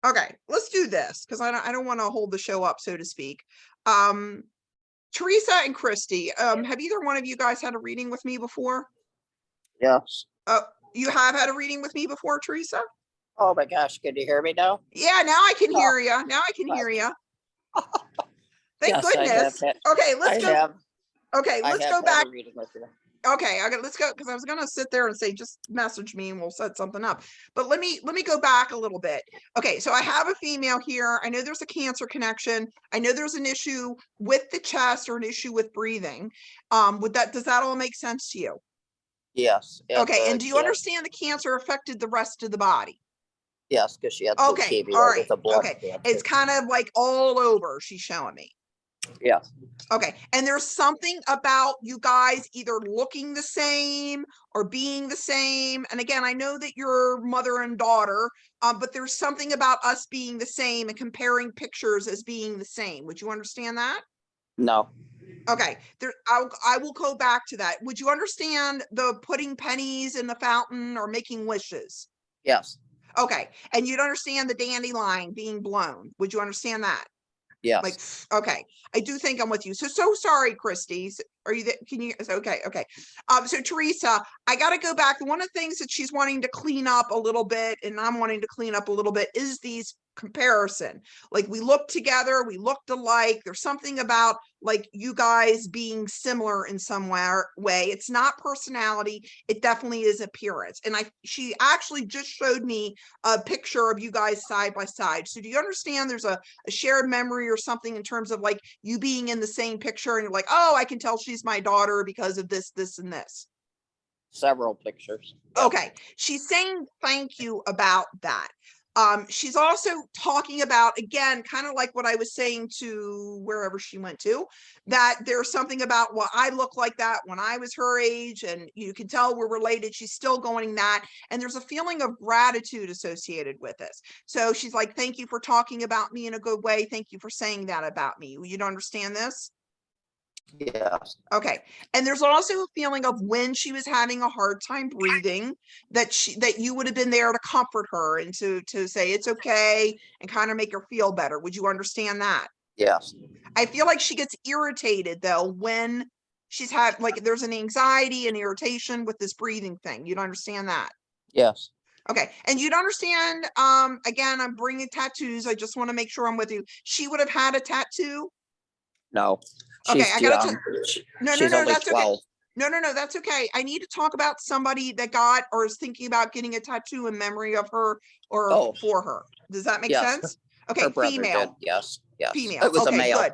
Okay, let's do this because I don't want to hold the show up, so to speak. Teresa and Christy, have either one of you guys had a reading with me before? Yes. You have had a reading with me before, Teresa? Oh my gosh, can you hear me now? Yeah, now I can Oh. hear you. Now I can hear you. Thank Yes, I have goodness. had- Okay, let's I go. have. Okay, I let's have go had back. a reading with you. Okay, let's go because I was gonna sit there and say just message me and we'll set something up. But let me go back a little bit. Okay, so I have a female here. I know there's a Cancer connection. I know there's an issue with the chest or an issue with breathing. Does that all make sense to you? Yes. Okay, and do you understand the Cancer affected the rest of the body? Yes, because she had Okay, leukemia all right. with a blood Okay, cancer. it's kind of like all over. She's showing me. Yes. Okay, and there's something about you guys either looking the same or being the same. And again, I know that you're mother and daughter, but there's something about us being the same and comparing pictures as being the same. Would you understand that? No. Okay, I will go back to that. Would you understand the putting pennies in the fountain or making wishes? Yes. Okay, and you'd understand the dandelion being blown. Would you understand that? Yes. Like, okay, I do think I'm with you. So sorry, Christy. Are you there? Can you? Okay. So Teresa, I got to go back. One of the things that she's wanting to clean up a little bit, and I'm wanting to clean up a little bit, is these comparison. Like we look together, we looked alike. There's something about like you guys being similar in some way. It's not personality. It definitely is appearance. And she actually just showed me a picture of you guys side by side. So do you understand there's a shared memory or something in terms of like you being in the same picture and you're like, oh, I can tell she's my daughter because of this, this, and this. Several pictures. Yes. Okay. She's saying thank you about that. She's also talking about, again, kind of like what I was saying to wherever she went to, that there's something about, well, I look like that when I was her age, and you can tell we're related. She's still going that. And there's a feeling of gratitude associated with this. So she's like, thank you for talking about me in a good way. Thank you for saying that about me. You don't understand this? Yes. Okay. And there's also a feeling of when she was having a hard time breathing, that you would have been there to comfort her and to say it's okay and kind of make her feel better. Would you understand that? Yes. I feel like she gets irritated though when she's had like there's an anxiety and irritation with this breathing thing. You'd understand that? Yes. Okay. And you'd understand, again, I'm bringing tattoos. I just want to make sure I'm with you. She would have had a tattoo. No. Okay, She's I gotta young. No, She's only that's 12. okay. No, that's okay. I need to talk about somebody that got or is thinking about getting a tattoo in memory of her or for her. Does that make Yes. sense? Okay, Her brother female. did. Yes. Yes. Female. It was a Okay, male. good.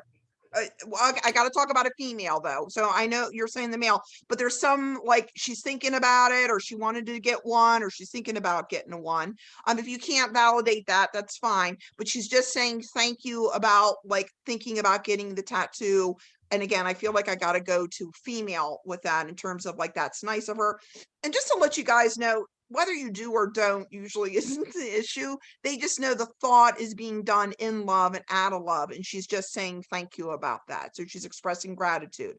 Well, I got to talk about a female though. So I know you're saying the male, but there's some like she's thinking about it, or she wanted to get one, or she's thinking about getting a one. If you can't validate that, that's fine. But she's just saying thank you about like thinking about getting the tattoo. And again, I feel like I got to go to female with that in terms of like, that's nice of her. And just to let you guys know, whether you do or don't usually isn't the issue. They just know the thought is being done in love and out of love. And she's just saying thank you about that. So she's expressing gratitude.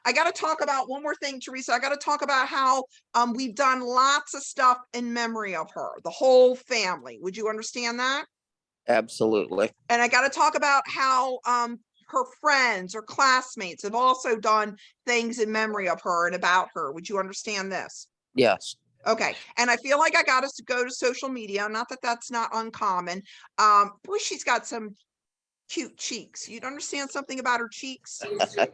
I got to talk about one more thing, Teresa. I got to talk about how we've done lots of stuff in memory of her, the whole family. Would you understand that? Absolutely. And I got to talk about how her friends or classmates have also done things in memory of her and about her. Would you understand this? Yes. Okay. And I feel like I got us to go to social media. Not that that's not uncommon. Boy, she's got some cute cheeks. You'd understand something about her cheeks?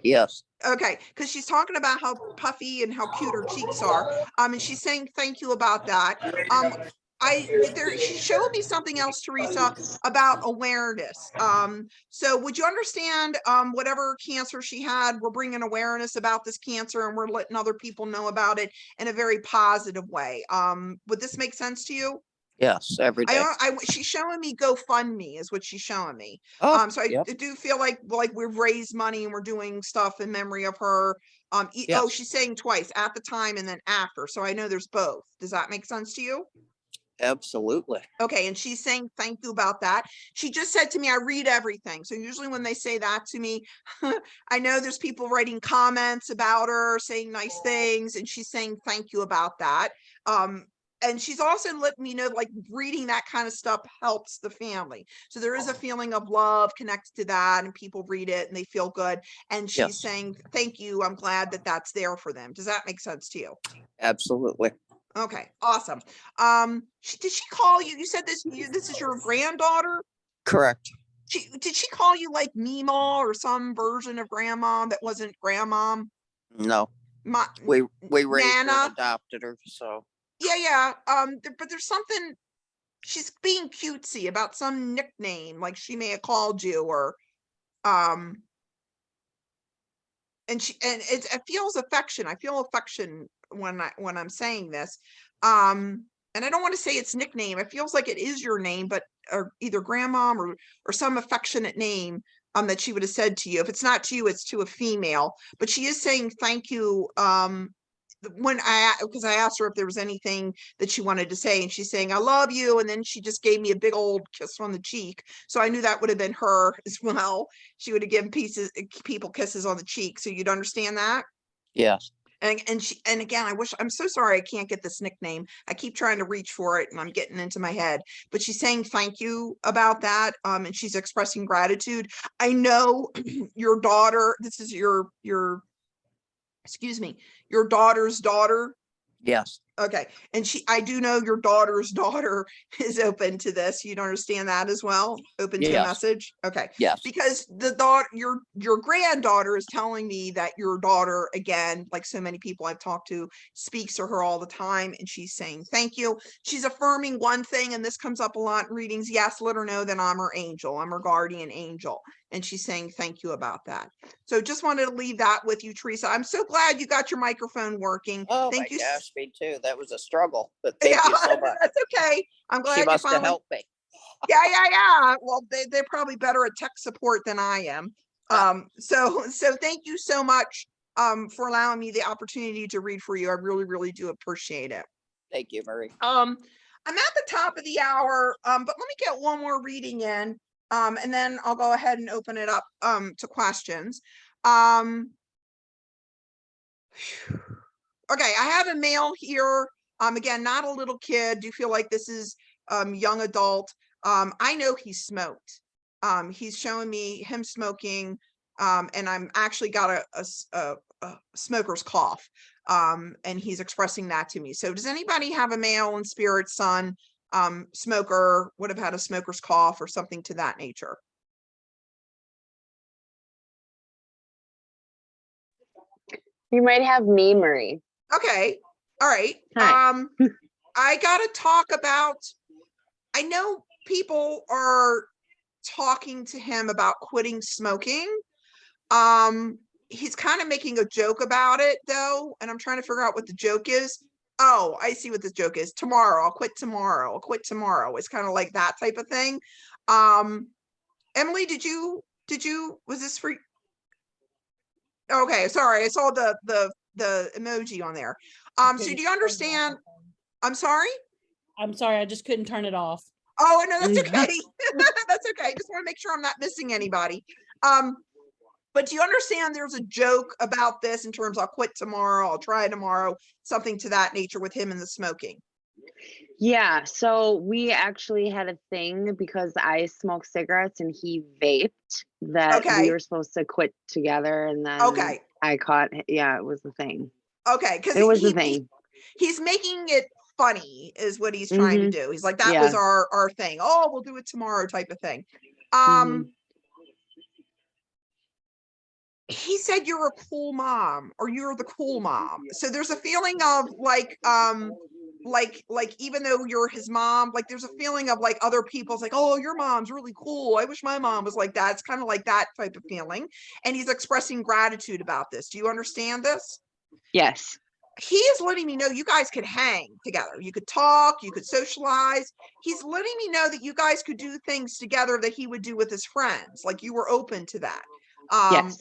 Yes. Okay. Because she's talking about how puffy and how cute her cheeks are. And she's saying thank you about that. She showed me something else, Teresa, about awareness. So would you understand whatever cancer she had, we're bringing awareness about this cancer and we're letting other people know about it in a very positive way. Would this make sense to you? Yes. Every day. She's showing me GoFundMe is what she's showing me. Oh, So I do feel like we've raised money and we're doing stuff in memory of her. Oh, yes. she's saying twice, at the time and then after. So I know there's both. Does that make sense to you? Absolutely. Okay, and she's saying thank you about that. She just said to me, I read everything. So usually when they say that to me, I know there's people writing comments about her, saying nice things, and she's saying thank you about that. and she's also let me know, like, reading that kind of stuff helps the family. So there is a feeling of love connected to that, and people read it and they feel good. And she's Yes. saying, thank you. I'm glad that that's there for them. Does that make sense to you? Absolutely. Okay, awesome. Did she call you? You said this is your granddaughter? Correct. Did she call you like Meemaw or some version of grandma that wasn't grandmom? No, My, we raised her Nana? and adopted her. So yeah. But there's something, she's being cutesy about some nickname, like she may have called you, or and it feels affection. I feel affection when I'm saying this. And I don't want to say it's nickname. It feels like it is your name, but or either grandmom or some affectionate name that she would have said to you. If it's not to you, it's to a female. But she is saying thank you. Because I asked her if there was anything that she wanted to say, and she's saying I love you, and then she just gave me a big old kiss on the cheek. So I knew that would have been her as well. She would have given people kisses on the cheek. So you'd understand that. yes. And again, I'm so sorry I can't get this nickname. I keep trying to reach for it and I'm getting into my head, but she's saying thank you about that. And she's expressing gratitude. I know your daughter, this is your excuse me, your daughter's daughter. Yes. Okay. And I do know your daughter's daughter is open to this. You'd understand that as well. Open to a Yes. message. Okay. Yes. Because your granddaughter is telling me that your daughter, again, like so many people I've talked to, speaks to her all the time. And she's saying, thank you. She's affirming one thing, and this comes up a lot in readings. Yes, let her know that I'm her angel. I'm her guardian angel. And she's saying, thank you about that. So just wanted to leave that with you, Teresa. I'm so glad you got your microphone working. Oh Thank my you. gosh, me too. That was a struggle, but thank you so much. That's okay. I'm glad She you must have finally. helped me. Yeah. Well, they're probably better at tech support than I am. So thank you so much for allowing me the opportunity to read for you. I really, really do appreciate it. Thank you, Marie. I'm at the top of the hour, but let me get one more reading in, and then I'll go ahead and open it up to questions. Okay, I have a male here. Again, not a little kid. Do you feel like this is young adult? I know he smoked. He's showing me him smoking, and I'm actually got a smoker's cough, and he's expressing that to me. So does anybody have a male in spirit son, smoker, would have had a smoker's cough or something to that nature? You might have me, Marie. Okay. All right. Hi. I gotta talk about, I know people are talking to him about quitting smoking. He's kind of making a joke about it though, and I'm trying to figure out what the joke is. Oh, I see what this joke is. Tomorrow, I'll quit tomorrow. I'll quit tomorrow. It's kind of like that type of thing. Emily, was this for? Okay, sorry. I saw the emoji on there. So do you understand? I'm sorry? I'm sorry, I just couldn't turn it off. Oh, no, that's okay. That's okay. Just want to make sure I'm not missing anybody. But do you understand there's a joke about this in terms I'll quit tomorrow, I'll try tomorrow, something to that nature with him and the smoking? Yeah, so we actually had a thing because I smoke cigarettes and he vaped that Okay. we were supposed to quit together, and then Okay. I caught, yeah, it was the thing. Okay, because It was the thing. He's making it funny is what he's trying to do. He's like, that was Yeah. our thing. Oh, we'll do it tomorrow type of thing. He said you're a cool mom, or you're the cool mom. So there's a feeling of like even though you're his mom, like there's a feeling of like other people's like, oh, your mom's really cool. I wish my mom was like that. It's kind of like that type of feeling. And he's expressing gratitude about this. Do you understand this? Yes. He is letting me know you guys could hang together. You could talk, you could socialize. He's letting me know that you guys could do things together that he would do with his friends. Like you were open to that. Yes.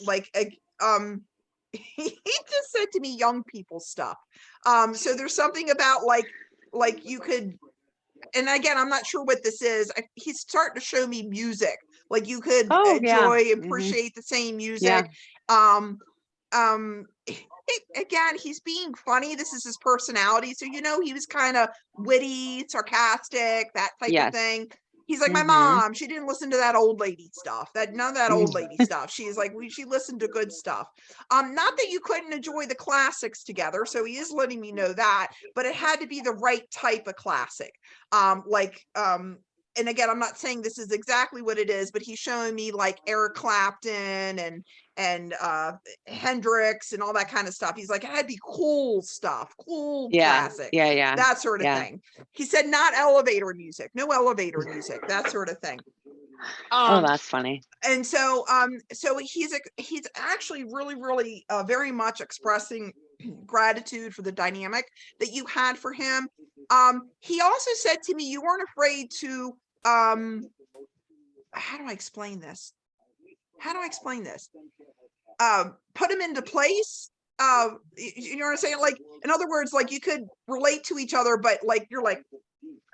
He just said to me young people stuff. So there's something about like you could, and again, I'm not sure what this is. He's starting to show me music. Like you could Oh, yeah. enjoy, appreciate the same music. Yeah. again, he's being funny. This is his personality. So, he was kind of witty, sarcastic, that type of Yes. thing. He's like, my Mhm. mom, she didn't listen to that old lady stuff. None of that old Mm. lady stuff. She's like, she listened to good stuff. Not that you couldn't enjoy the classics together. So he is letting me know that, but it had to be the right type of classic. And again, I'm not saying this is exactly what it is, but he's showing me like Eric Clapton and Hendrix and all that kind of stuff. He's like, it had to be cool stuff, cool Yeah. classic, Yeah. that sort of Yeah. thing. He said not elevator music, no elevator music, that sort of thing. Oh, that's funny. And so he's actually really very much expressing gratitude for the dynamic that you had for him. He also said to me, you weren't afraid to how do I explain this? Put him into place. You know what I'm saying? Like, in other words, like you could relate to each other, but like you're like,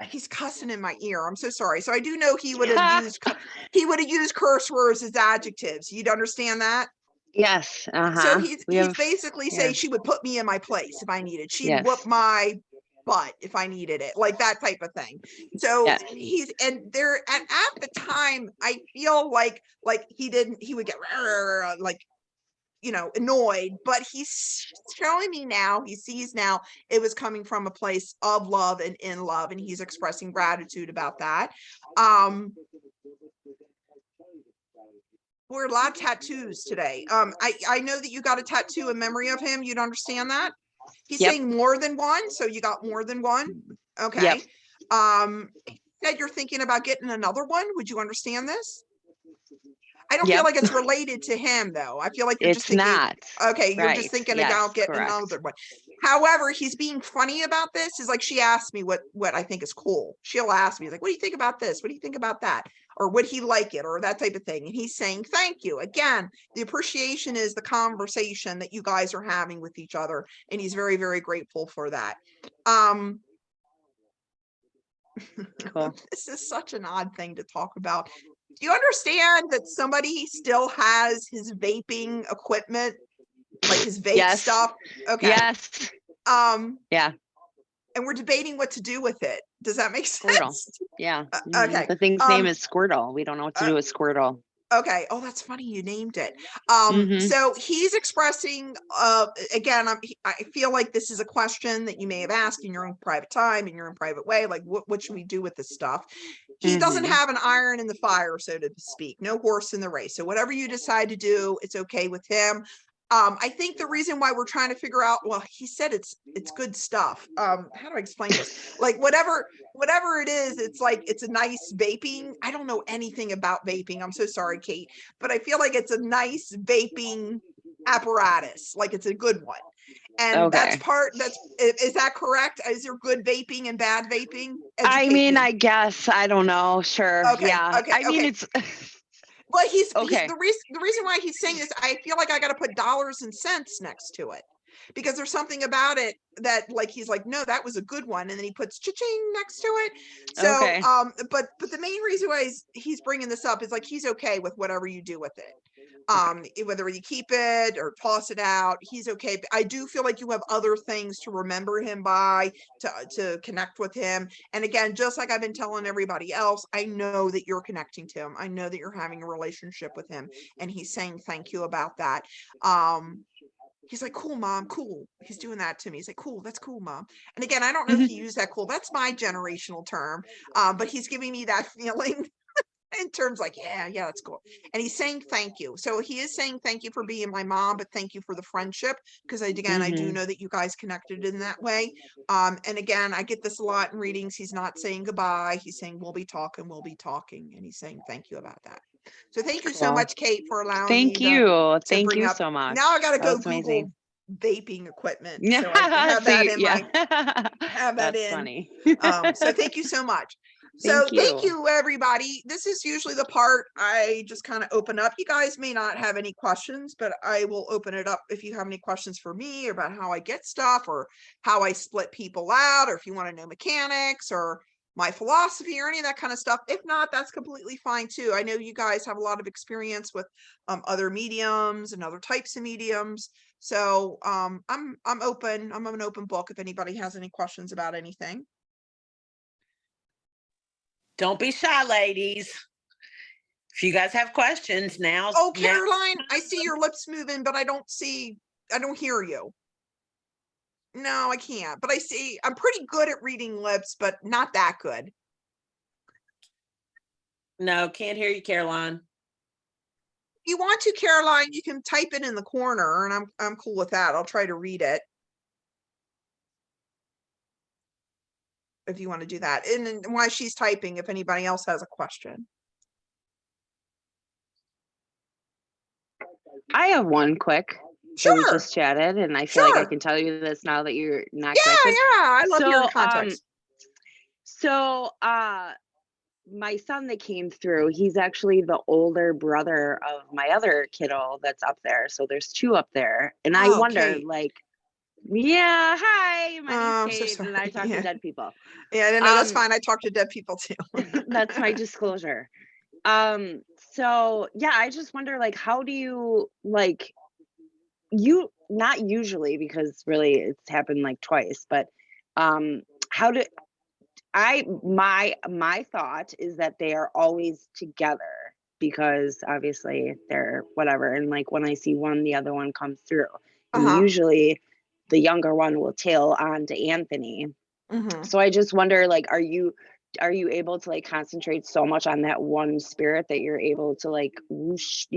he's cussing in my ear. I'm so sorry. So I do know he would have used curse words as adjectives. You'd understand that? Yes. So he's basically saying yeah. she would put me in my place if I needed. She'd Yes. whoop my butt if I needed it, like that type of thing. So Yes. he's and there at the time, I feel like he would get like annoyed, but he's showing me now, he sees now it was coming from a place of love and in love, and he's expressing gratitude about that. We're a lot of tattoos today. I know that you got a tattoo in memory of him. You'd understand that. He's Yep. saying more than one, so you got more than one. Okay. Yep. Said you're thinking about getting another one. Would you understand this? I don't Yep. feel like it's related to him, though. I feel like you're just It's thinking, not. okay, you're just Right. thinking Yes, about getting correct. another one. However, he's being funny about this. Is like she asked me what I think is cool. She'll ask me like, what do you think about this? What do you think about that? Or would he like it? Or that type of thing. And he's saying, thank you. Again, the appreciation is the conversation that you guys are having with each other. And he's very, very grateful for that. Cool. This is such an odd thing to talk about. Do you understand that somebody still has his vaping equipment, like his vape Yes. stuff? Okay. Yes. Yeah. And we're debating what to do with it. Does that make Squirtle. sense? Yeah. Okay. The thing's name is Squirtle. We don't know what to do with Squirtle. Okay. Oh, that's funny. You named it. Mhm. So he's expressing, again, I feel like this is a question that you may have asked in your own private time, in your own private way. Like, what should we do with this stuff? He doesn't Mhm. have an iron in the fire, so to speak, no horse in the race. So whatever you decide to do, it's okay with him. I think the reason why we're trying to figure out, well, he said it's good stuff. How do I explain this? Like whatever it is, it's like, it's a nice vaping. I don't know anything about vaping. I'm so sorry, Kate, but I feel like it's a nice vaping apparatus. Like it's a good one. And Okay. is that correct? Is there good vaping and bad vaping? I Educate mean, me. I guess. I don't know. Sure. Okay, Yeah. okay, I mean, okay. it's Well, he's okay. the reason why he's saying this, I feel like I got to put dollars and cents next to it, because there's something about it that like he's like, no, that was a good one, and then he puts cha-ching next to it. So Okay. but the main reason why he's bringing this up is like he's okay with whatever you do with it. Whether you keep it or toss it out, he's okay. But I do feel like you have other things to remember him by, to connect with him. And again, just like I've been telling everybody else, I know that you're connecting to him. I know that you're having a relationship with him, and he's saying thank you about that. He's like, cool, mom, cool. He's doing that to me. He's like, cool, that's cool, mom. And again, I don't know if he used that cool. That's my generational term. But he's giving me that feeling in terms like, yeah, that's cool. And he's saying thank you. So he is saying thank you for being my mom, but thank you for the friendship. Because again, I do know that you guys connected in that way. And again, I get this a lot in readings. He's not saying goodbye. He's saying we'll be talking. And he's saying thank you about that. So thank you so Cool. much, Kate, for allowing Thank me you. to Thank bring you up. so much. Now I got to That go was Google amazing. vaping equipment. Yeah. So I have So that you- in yeah. have that That's in. funny. So thank you so much. Thank Thank you. you, everybody. This is usually the part I just kind of open up. You guys may not have any questions, but I will open it up if you have any questions for me about how I get stuff or how I split people out, or if you want to know mechanics or my philosophy or any of that kind of stuff. If not, that's completely fine too. I know you guys have a lot of experience with other mediums and other types of mediums. So I'm open. I'm an open book if anybody has any questions about anything. Don't be shy, ladies. If you guys have questions now. Oh, Caroline, I see your lips moving, but I don't hear you. No, I can't, but I'm pretty good at reading lips, but not that good. No, can't hear you, Caroline. If you want to, Caroline, you can type it in the corner and I'm cool with that. I'll try to read it. If you want to do that. And then while she's typing, if anybody else has a question. I have one quick. Sure. We just chatted, and I feel like I can tell you this now that you're not connected. Yeah, I love hearing context. My son that came through, he's actually the older brother of my other kiddo that's up there. So there's two up there. And I wonder, Kate. hi, my name's So Kate, and I talk to dead people. Yeah, no, that's fine. I talk to dead people too. That's my disclosure. So yeah, I just wonder, how do you, not usually, because really it's happened twice, but how do my thought is that they are always together, because obviously they're whatever, and when I see one, the other one comes through, and usually the younger one will tail on to Anthony. So I just wonder, are you able to concentrate so much on that one spirit that you're able to whoosh,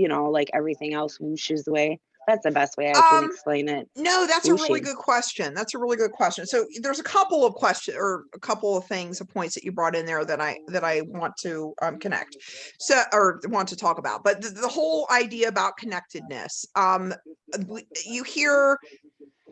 everything else whooshes away? That's the best way I can explain it. No, that's a really good question. That's a really good question. So there's a couple of questions or a couple of things, of points that you brought in there that I want to connect. So, or want to talk about. But the whole idea about connectedness, you hear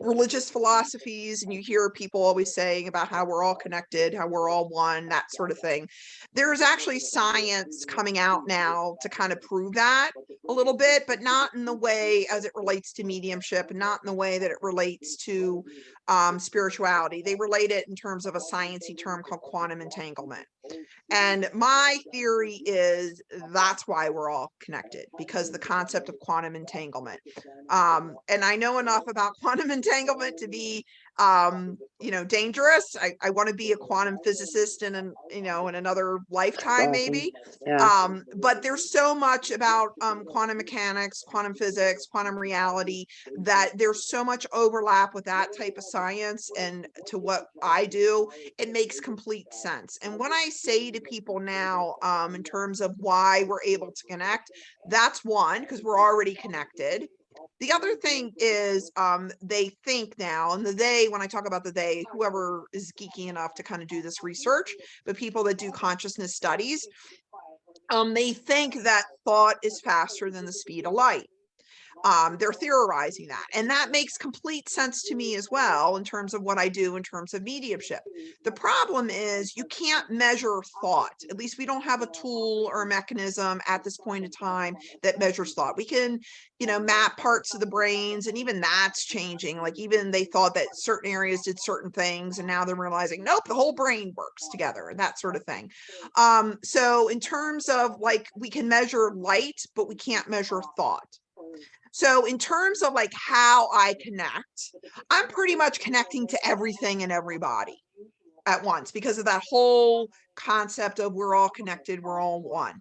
religious philosophies and you hear people always saying about how we're all connected, how we're all one, that sort of thing. There's actually science coming out now to kind of prove that a little bit, but not in the way as it relates to mediumship, and not in the way that it relates to spirituality. They relate it in terms of a sciencey term called quantum entanglement. And my theory is that's why we're all connected, because the concept of quantum entanglement. And I know enough about quantum entanglement to be, dangerous. I want to be a quantum physicist in in another lifetime, maybe. Yeah. But there's so much about quantum mechanics, quantum physics, quantum reality, that there's so much overlap with that type of science and to what I do. It makes complete sense. And when I say to people now, in terms of why we're able to connect, that's one, because we're already connected. The other thing is they think now, and when I talk about they, whoever is geeky enough to kind of do this research, but people that do consciousness studies, they think that thought is faster than the speed of light. They're theorizing that, and that makes complete sense to me as well in terms of what I do in terms of mediumship. The problem is you can't measure thought. At least we don't have a tool or a mechanism at this point in time that measures thought. We can, map parts of the brains, and even that's changing. Even they thought that certain areas did certain things, and now they're realizing, nope, the whole brain works together, and that sort of thing. So in terms of we can measure light, but we can't measure thought. So in terms of how I connect, I'm pretty much connecting to everything and everybody at once, because of that whole concept of we're all connected, we're all one.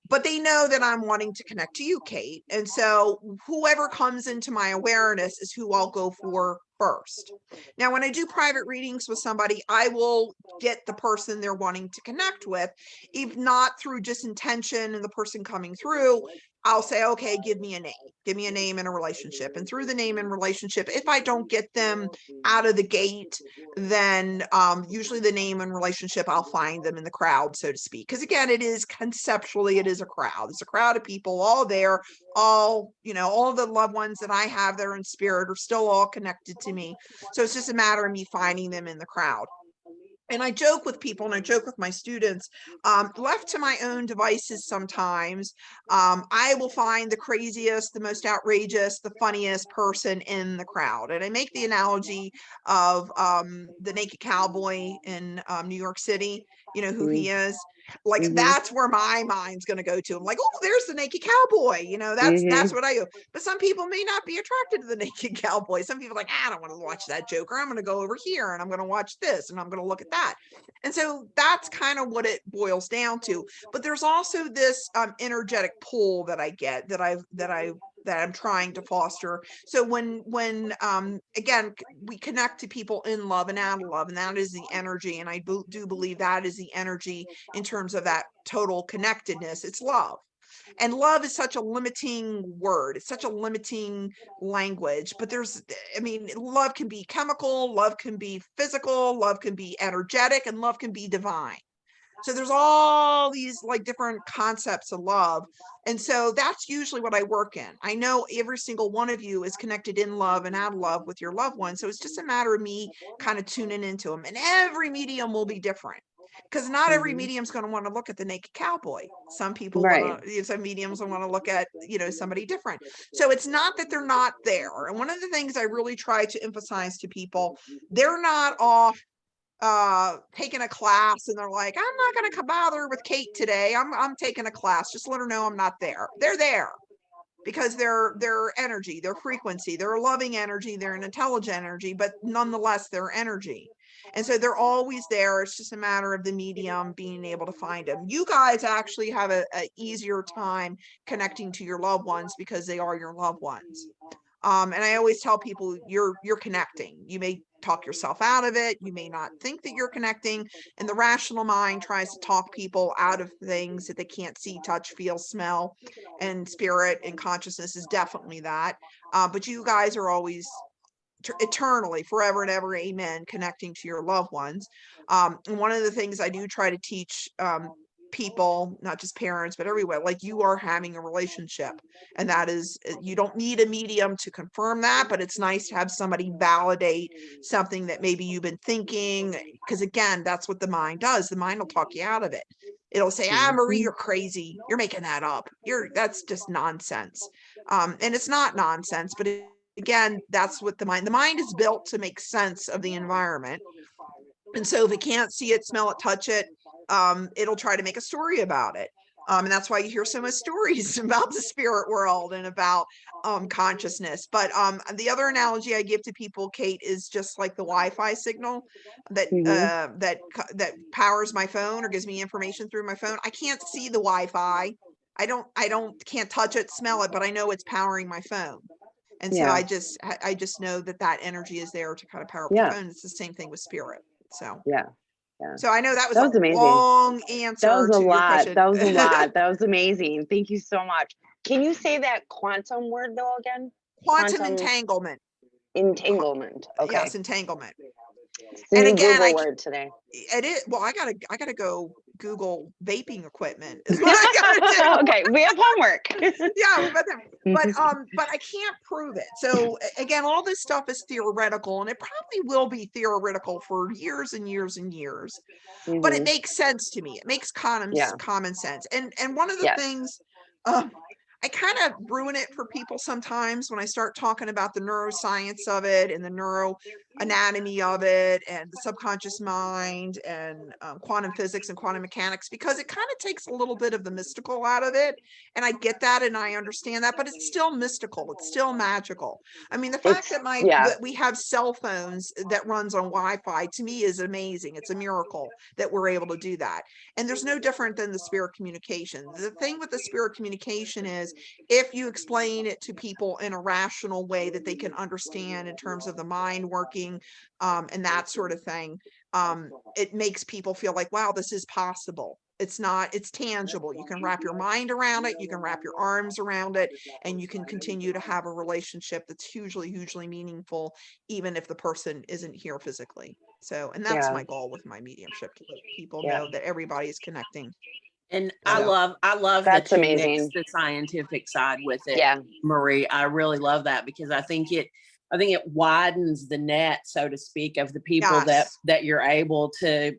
But they know that I'm wanting to connect to you, Kate. And so whoever comes into my awareness is who I'll go for first. Now, when I do private readings with somebody, I will get the person they're wanting to connect with, if not through just intention and the person coming through. I'll say, okay, give me a name and a relationship. And through the name and relationship, if I don't get them out of the gate, then usually the name and relationship, I'll find them in the crowd, so to speak. Because again, it is conceptually, it is a crowd. It's a crowd of people all there, all the loved ones that I have that are in spirit are still all connected to me. So it's just a matter of me finding them in the crowd. and I joke with people and I joke with my students, left to my own devices sometimes, I will find the craziest, the most outrageous, the funniest person in the crowd. And I make the analogy of the naked cowboy in New York City, you know who he is. Like that's where my mind's going to go to. I'm like, oh, there's the naked cowboy. You know, that's what I do. But some people may not be attracted to the naked cowboy. Some people are like, I don't want to watch that Joker. I'm going to go over here and I'm going to watch this and I'm going to look at that. And so that's kind of what it boils down to. But there's also this energetic pull that I get that I'm trying to foster. So when again, we connect to people in love and out of love, and that is the energy. And I do believe that is the energy in terms of that total connectedness. It's love. And love is such a limiting word. It's such a limiting language, but love can be chemical, love can be physical, love can be energetic, and love can be divine. So there's all these like different concepts of love. And so that's usually what I work in. I know every single one of you is connected in love and out of love with your loved one. So it's just a matter of me kind of tuning into them. And every medium will be different. Because not every medium is going to want to look at the naked cowboy. Some people want to, some mediums will want to look at, somebody different. So it's not that they're not there. And one of the things I really try to emphasize to people, they're not off taking a class and they're like, I'm not going to bother with Kate today. I'm taking a class. Just let her know I'm not there. They're there because their energy, their frequency, they're a loving energy, they're an intelligent energy, but nonetheless, they're energy. And so they're always there. It's just a matter of the medium being able to find them. You guys actually have a easier time connecting to your loved ones because they are your loved ones. And I always tell people you're connecting. You may talk yourself out of it. You may not think that you're connecting. And the rational mind tries to talk people out of things that they can't see, touch, feel, smell. And spirit and consciousness is definitely that. But you guys are always eternally, forever and ever, amen, connecting to your loved ones. And one of the things I do try to teach people, not just parents, but everywhere, like you are having a relationship. And that is, you don't need a medium to confirm that, but it's nice to have somebody validate something that maybe you've been thinking. Because again, that's what the mind does. The mind will talk you out of it. It'll say, Marie, you're crazy. You're making that up. That's just nonsense. And it's not nonsense, but again, that's what the mind is built to make sense of the environment. And so if it can't see it, smell it, touch it, it'll try to make a story about it. And that's why you hear so much stories about the spirit world and about consciousness. But the other analogy I give to people, Kate, is just like the Wi-Fi signal that that powers my phone or gives me information through my phone. I can't see the Wi-Fi. Can't touch it, smell it, but I know it's powering my phone. And so I just know that energy is there to kind of power up the phone. It's the same thing with spirit. So so I know that was a amazing. long answer. That was a to your lot. question. That was a lot. That was amazing. Thank you so much. Can you say that quantum word though again? Quantum entanglement. Entanglement. Okay. Yes, entanglement. It's a And new again, Google word today. It is. Well, I gotta go Google vaping equipment is what I gotta do. Okay, we have homework. Yeah, but I can't prove it. So again, all this stuff is theoretical, and it probably will be theoretical for years and years and years. But it makes sense to me. It makes common sense. And one of the things, I kind of ruin it for people sometimes when I start talking about the neuroscience of it and the neuroanatomy of it and the subconscious mind and quantum physics and quantum mechanics, because it kind of takes a little bit of the mystical out of it. And I get that and I understand that, but it's still mystical. It's still magical. I mean, the fact that we have cell phones that runs on Wi-Fi to me is amazing. It's a miracle that we're able to do that. And there's no different than the spirit communication. The thing with the spirit communication is if you explain it to people in a rational way that they can understand in terms of the mind working and that sort of thing, it makes people feel like, wow, this is possible. It's tangible. You can wrap your mind around it. You can wrap your arms around it, and you can continue to have a relationship that's hugely, hugely meaningful, even if the person isn't here physically. So, and that's my goal with my mediumship, to let people know that everybody is connecting. And I love That's that you amazing. mix the scientific side with it, Marie. I really love that because I think I think it widens the net, so to speak, of the people Yes. that you're able to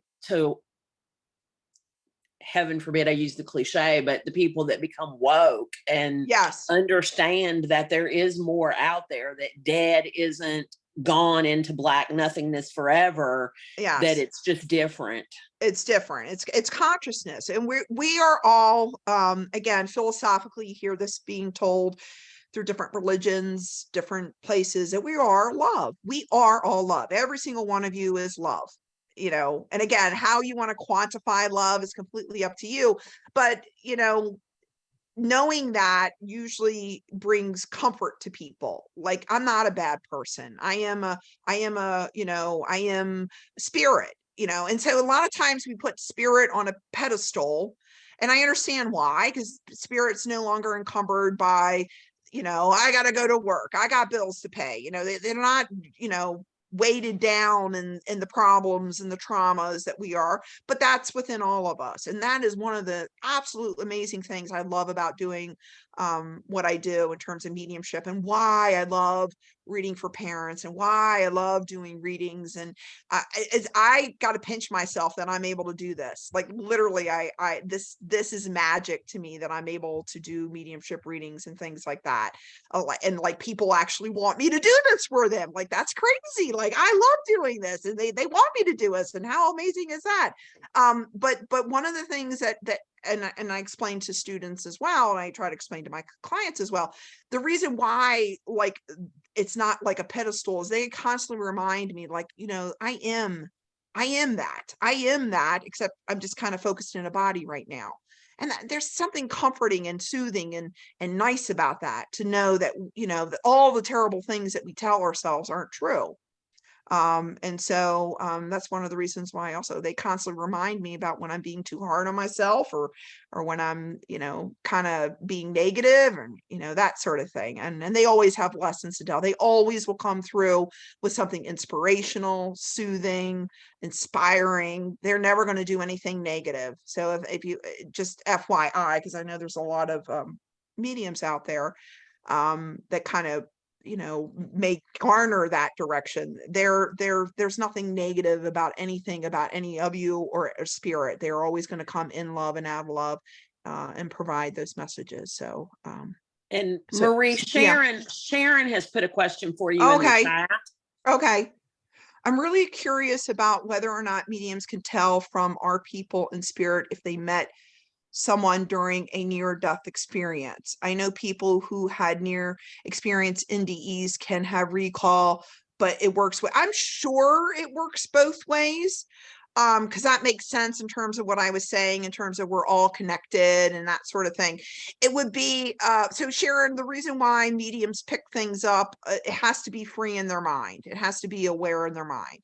heaven forbid I use the cliche, but the people that become woke and Yes. understand that there is more out there, that dead isn't gone into black nothingness forever, Yes. that it's just different. It's different. It's consciousness. And we are all, again, philosophically, you hear this being told through different religions, different places, that we are love. We are all love. Every single one of you is love. You know, and again, how you want to quantify love is completely up to you. But, you know, knowing that usually brings comfort to people. Like, I'm not a bad person. I am spirit, you know. And so a lot of times we put spirit on a pedestal, and I understand why, because spirit's no longer encumbered by, you know, I got to go to work, I got bills to pay, you know, they're not, you know, weighted down in the problems and the traumas that we are, but that's within all of us. And that is one of the absolute amazing things I love about doing what I do in terms of mediumship, and why I love reading for parents, and why I love doing readings. And I got to pinch myself that I'm able to do this. Like, literally, this is magic to me, that I'm able to do mediumship readings and things like that. And like, people actually want me to do this for them. Like, that's crazy. Like, I love doing this, and they want me to do this. And how amazing is that? But one of the things that and I explain to students as well, and I try to explain to my clients as well, the reason why, like, it's not like a pedestal, is they constantly remind me, like, you know, I am that, except I'm just kind of focused in a body right now. And there's something comforting and soothing and nice about that, to know that, you know, that all the terrible things that we tell ourselves aren't true. And so that's one of the reasons why also they constantly remind me about when I'm being too hard on myself, or when I'm, you know, kind of being negative, and, you know, that sort of thing. And they always have lessons to tell. They always will come through with something inspirational, soothing, inspiring. They're never going to do anything negative. So if you just FYI, because I know there's a lot of mediums out there that kind of, you know, may garner that direction. There's nothing negative about anything, about any of you or spirit. They're always going to come in love and out of love, and provide those messages. So And So- Marie, yeah. Sharon has put a question for you in the Okay. chat. Okay. I'm really curious about whether or not mediums can tell from our people in spirit if they met someone during a near-death experience. I know people who had near experience NDEs can have recall, but it works I'm sure it works both ways. Because that makes sense in terms of what I was saying, in terms of we're all connected and that sort of thing. It would be so, Sharon, the reason why mediums pick things up, it has to be free in their mind. It has to be aware in their mind.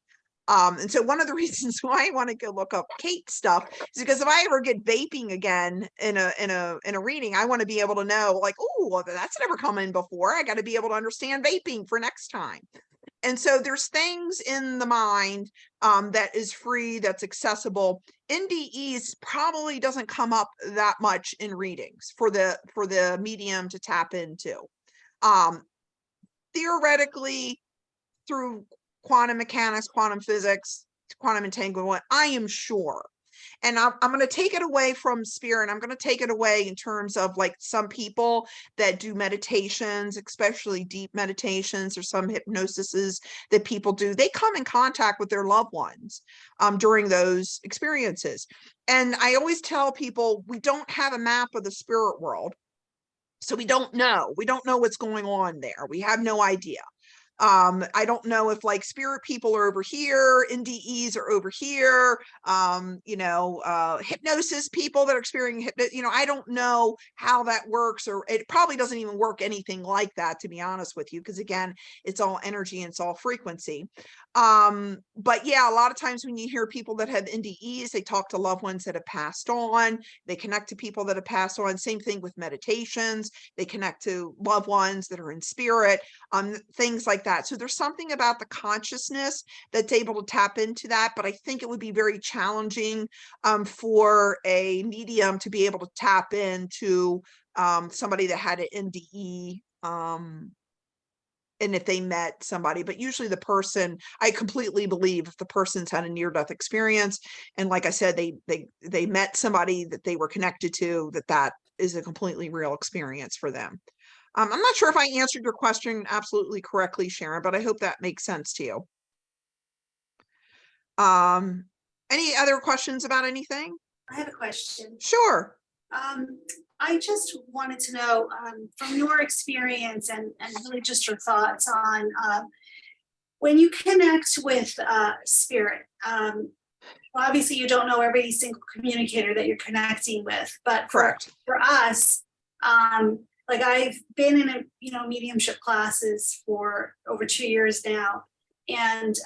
And so one of the reasons why I want to go look up Kate stuff is because if I ever get vaping again in a reading, I want to be able to know, like, oh, well, that's never come in before. I got to be able to understand vaping for next time. And so there's things in the mind that is free, that's accessible. NDEs probably doesn't come up that much in readings for the medium to tap into. Theoretically, through quantum mechanics, quantum physics, quantum entanglement, I am sure. And I'm going to take it away from spirit. I'm going to take it away in terms of, like, some people that do meditations, especially deep meditations, or some hypnosises that people do. They come in contact with their loved ones during those experiences. And I always tell people, we don't have a map of the spirit world. So we don't know what's going on there. We have no idea. I don't know if, like, spirit people are over here, NDEs are over here, hypnosis people that are experiencing I don't know how that works, or it probably doesn't even work anything like that, to be honest with you, because again, it's all energy and it's all frequency. But yeah, a lot of times when you hear people that have NDEs, they talk to loved ones that have passed on, they connect to people that have passed on. Same thing with meditations, they connect to loved ones that are in spirit, things like that. So there's something about the consciousness that's able to tap into that, but I think it would be very challenging for a medium to be able to tap into somebody that had an NDE and if they met somebody, but usually the person, I completely believe if the person's had a near-death experience, and like I said, they met somebody that they were connected to, that is a completely real experience for them. I'm not sure if I answered your question absolutely correctly, Sharon, but I hope that makes sense to you. Any other questions about anything? I have a question. Sure. I just wanted to know, from your experience and really just your thoughts on, when you connect with spirit, obviously you don't know every single communicator that you're connecting with, but Correct. for us, like I've been in mediumship classes for over 2 years now. And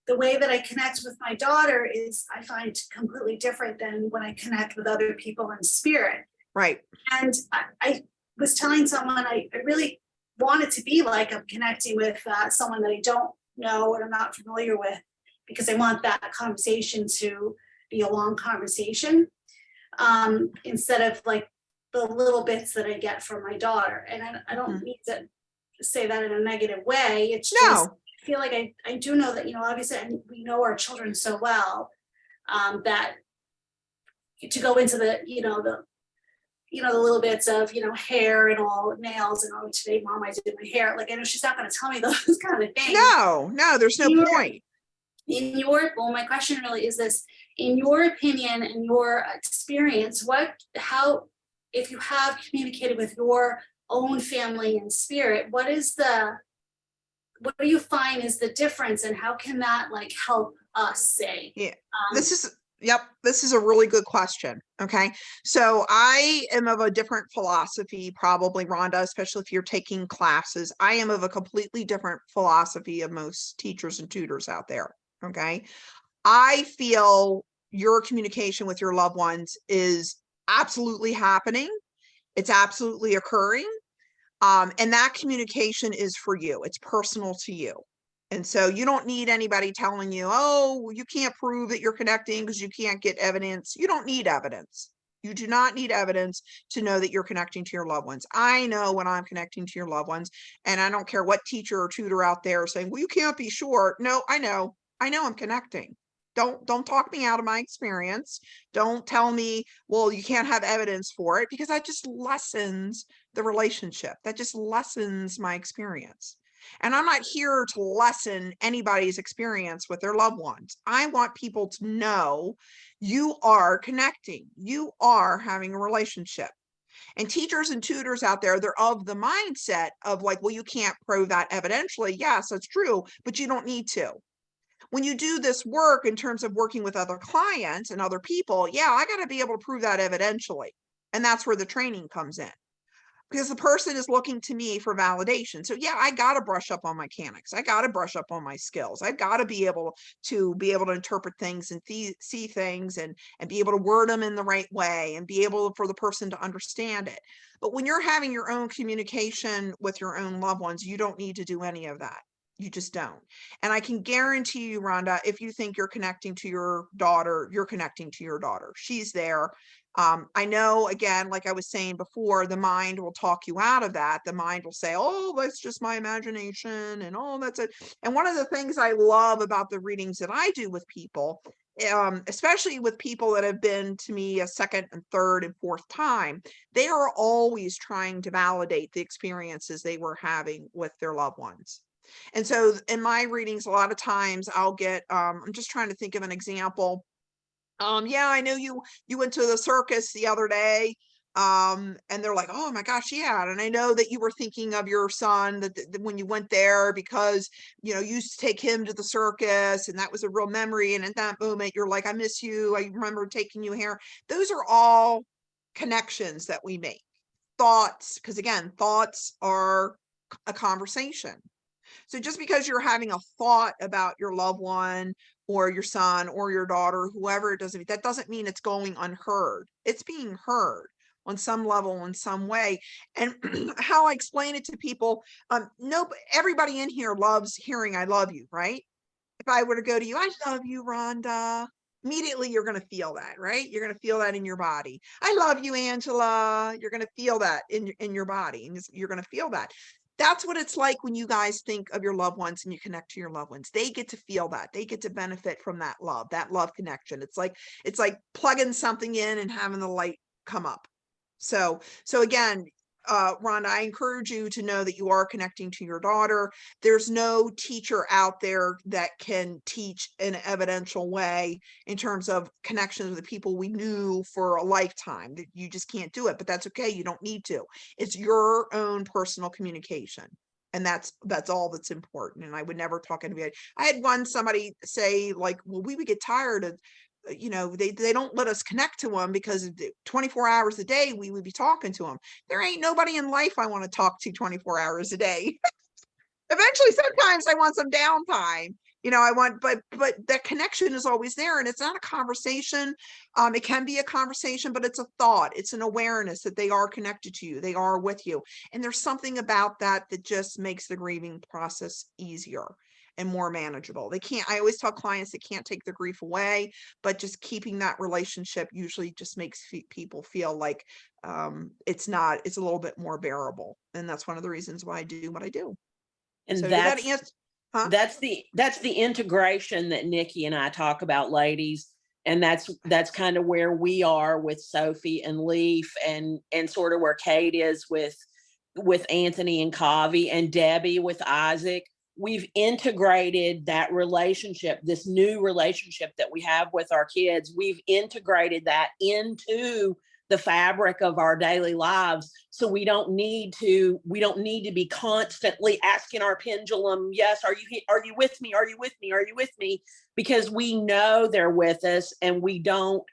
the way that I connect with my daughter is, I find, completely different than when I connect with other people in spirit. Right. And I was telling someone I really wanted to be like I'm connecting with someone that I don't know or I'm not familiar with, because I want that conversation to be a long conversation, instead of like the little bits that I get from my daughter. And I don't mean to say that in a negative way. It's just, I feel like I do know that, obviously we know our children so well, that to go into the little bits of, hair and all, nails and, oh, today mom, I did my hair. Like, I know she's not going to tell me those kind of things. No, there's no point. Well, my question really is this: in your opinion and your experience, if you have communicated with your own family in spirit, what do you find is the difference, and how can that like help us say? Yeah, this is a really good question. Okay. So I am of a different philosophy, probably, Rhonda, especially if you're taking classes. I am of a completely different philosophy of most teachers and tutors out there. Okay. I feel your communication with your loved ones is absolutely happening. It's absolutely occurring. And that communication is for you. It's personal to you. And so you don't need anybody telling you, oh, you can't prove that you're connecting because you can't get evidence. You don't need evidence. You do not need evidence to know that you're connecting to your loved ones. I know when I'm connecting to your loved ones, and I don't care what teacher or tutor out there saying, well, you can't be sure. No, I know I'm connecting. Don't talk me out of my experience. Don't tell me, well, you can't have evidence for it, because that just lessens the relationship. That just lessens my experience. And I'm not here to lessen anybody's experience with their loved ones. I want people to know you are connecting. You are having a relationship. And teachers and tutors out there, they're of the mindset of like, well, you can't prove that evidentially. Yes, that's true, but you don't need to. When you do this work in terms of working with other clients and other people, yeah, I got to be able to prove that evidentially. And that's where the training comes in, because the person is looking to me for validation. So yeah, I got to brush up on my mechanics. I got to brush up on my skills. I've got to be able to interpret things and see things and be able to word them in the right way and be able for the person to understand it. But when you're having your own communication with your own loved ones, you don't need to do any of that. You just don't. And I can guarantee you, Rhonda, if you think you're connecting to your daughter, you're connecting to your daughter. She's there. I know, again, like I was saying before, the mind will talk you out of that. The mind will say, oh, that's just my imagination, and oh, that's it. And one of the things I love about the readings that I do with people, especially with people that have been to me a second and third and fourth time, they are always trying to validate the experiences they were having with their loved ones. And so in my readings, a lot of times I'll get, I'm just trying to think of an example. Yeah, I know you went to the circus the other day. And they're like, oh my gosh, yeah. And I know that you were thinking of your son that when you went there, because, you used to take him to the circus, and that was a real memory. And at that moment, you're like, I miss you. I remember taking you here. Those are all connections that we make. Thoughts, because again, thoughts are a conversation. So just because you're having a thought about your loved one or your son or your daughter, whoever, that doesn't mean it's going unheard. It's being heard on some level, in some way. And how I explain it to people, everybody in here loves hearing I love you, right? If I were to go to you, I love you, Rhonda, immediately you're going to feel that, right? You're going to feel that in your body. I love you, Angela. You're going to feel that in your body, and you're going to feel that. That's what it's like when you guys think of your loved ones and you connect to your loved ones. They get to feel that. They get to benefit from that love connection. It's like plugging something in and having the light come up. So again, Rhonda, I encourage you to know that you are connecting to your daughter. There's no teacher out there that can teach in an evidential way in terms of connections with the people we knew for a lifetime. That you just can't do it, but that's okay. You don't need to. It's your own personal communication. And that's all that's important. And I would never talk anybody. I had somebody say, like, well, we would get tired of, they don't let us connect to them because 24 hours a day we would be talking to them. There ain't nobody in life I want to talk to 24 hours a day. Eventually, sometimes I want some downtime. But that connection is always there, and it's not a conversation. It can be a conversation, but it's a thought. It's an awareness that they are connected to you. They are with you. And there's something about that that just makes the grieving process easier and more manageable. I always tell clients they can't take the grief away, but just keeping that relationship usually just makes people feel like it's a little bit more bearable. And that's one of the reasons why I do what I do. And so that's, huh? that's the integration that Nikki and I talk about, ladies. And that's kind of where we are with Sophie and Leaf, and sort of where Kate is with Anthony and Kavi, and Debbie with Isaac. We've integrated that relationship, this new relationship that we have with our kids. We've integrated that into the fabric of our daily lives. So we don't need to be constantly asking our pendulum, yes, are you with me? Are you with me? Are you with me? Because we know they're with us, and we don't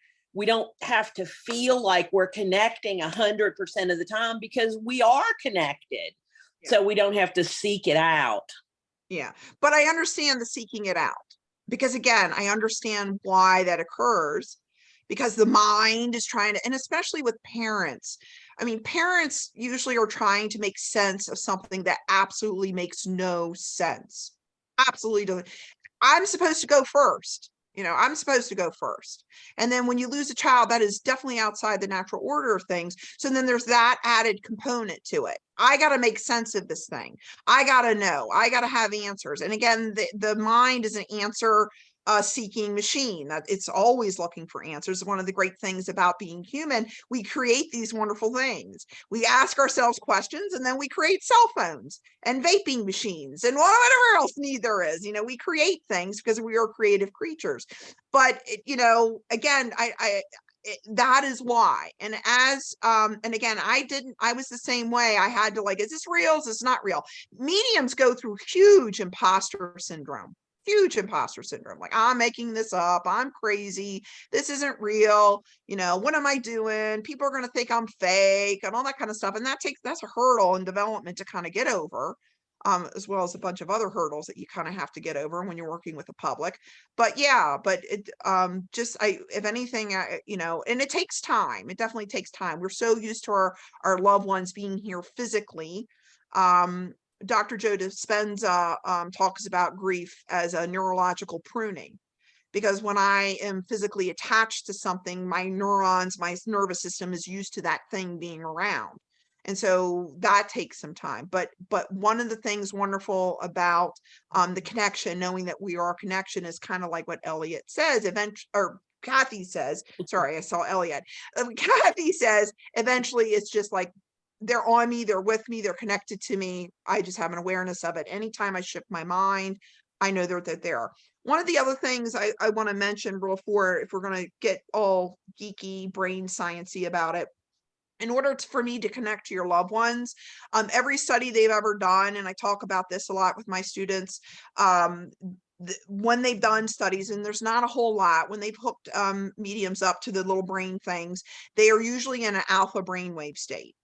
have to feel like we're connecting 100% of the time, because we are connected. Yeah. So we don't have to seek it out. Yeah, but I understand the seeking it out, because again, I understand why that occurs, because the mind is trying to, and especially with parents. I mean, parents usually are trying to make sense of something that absolutely makes no sense. Absolutely doesn't. I'm supposed to go first. I'm supposed to go first. And then when you lose a child, that is definitely outside the natural order of things. So then there's that added component to it. I got to make sense of this thing. I got to know. I got to have answers. And again, the mind is an answer seeking machine. It's always looking for answers. One of the great things about being human, we create these wonderful things. We ask ourselves questions, and then we create cell phones and vaping machines and whatever else need there is. We create things because we are creative creatures. But again, that is why. And and again, I was the same way. I had to, like, is this real? Is this not real? Mediums go through huge imposter syndrome. Like, I'm making this up. I'm crazy. This isn't real. What am I doing? People are going to think I'm fake and all that kind of stuff. And that's a hurdle in development to kind of get over, as well as a bunch of other hurdles that you kind of have to get over when you're working with the public. But yeah, if anything, and it takes time. It definitely takes time. We're so used to our loved ones being here physically. Dr. Joe Dispenza talks about grief as a neurological pruning, because when I am physically attached to something, my nervous system is used to that thing being around. And so that takes some time. But one of the things wonderful about the connection, knowing that we are a connection, is kind of like what Elliot says, Kathy says, sorry, I saw Elliot. Kathy says, eventually it's just like, they're on me, they're with me, they're connected to me. I just have an awareness of it. Anytime I shift my mind, I know they're there. One of the other things I want to mention before, if we're going to get all geeky, brain sciencey about it, in order for me to connect to your loved ones, every study they've ever done, and I talk about this a lot with my students, when they've done studies, and there's not a whole lot, when they've hooked mediums up to the little brain things, they are usually in an alpha brainwave state.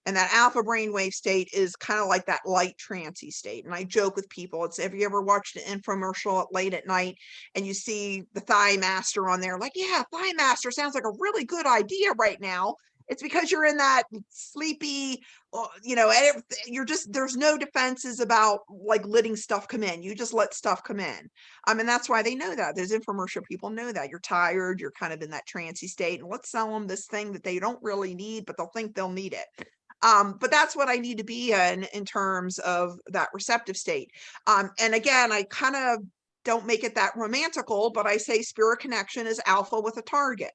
And that alpha brainwave state is kind of like that light trancy state. And I joke with people, have you ever watched an infomercial late at night and you see the Thigh Master on there? Like, yeah, Thigh Master sounds like a really good idea right now. It's because you're in that sleepy, there's no defenses about like letting stuff come in. You just let stuff come in. And that's why they know that. Those infomercial people know that you're tired, you're kind of in that trancy state, and let's sell them this thing that they don't really need, but they'll think they'll need it. But that's what I need to be in terms of that receptive state. And again, I kind of don't make it that romantical, but I say spirit connection is alpha with a target.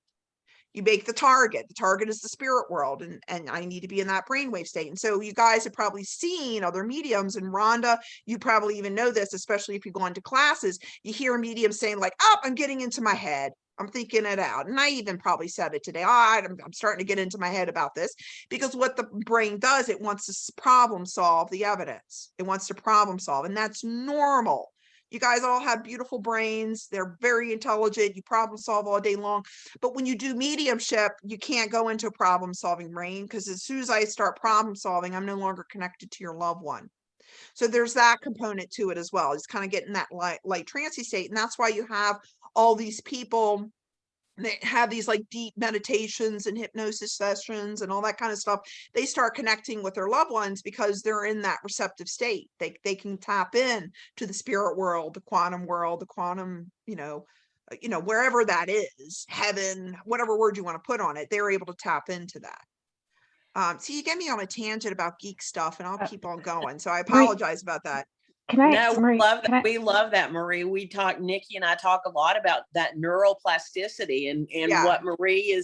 You make the target is the spirit world, and I need to be in that brainwave state. And so you guys have probably seen other mediums, and Rhonda, you probably even know this, especially if you go into classes, you hear a medium saying like, oh, I'm getting into my head. I'm thinking it out. And I even probably said it today. I'm starting to get into my head about this, because what the brain does, it wants to problem solve the evidence. It wants to problem solve, and that's normal. You guys all have beautiful brains. They're very intelligent. You problem solve all day long. But when you do mediumship, you can't go into a problem solving brain, because as soon as I start problem solving, I'm no longer connected to your loved one. So there's that component to it as well. It's kind of getting that light trancy state. And that's why you have all these people that have these like deep meditations and hypnosis sessions and all that kind of stuff. They start connecting with their loved ones because they're in that receptive state. They can tap in to the spirit world, the quantum, wherever that is, heaven, whatever word you want to put on it, they're able to tap into that. So you get me on a tangent about geek stuff, and I'll keep on going. So I apologize about that. No, we love that. We love that, Marie. Nikki and I talk a lot about that neuroplasticity and what Marie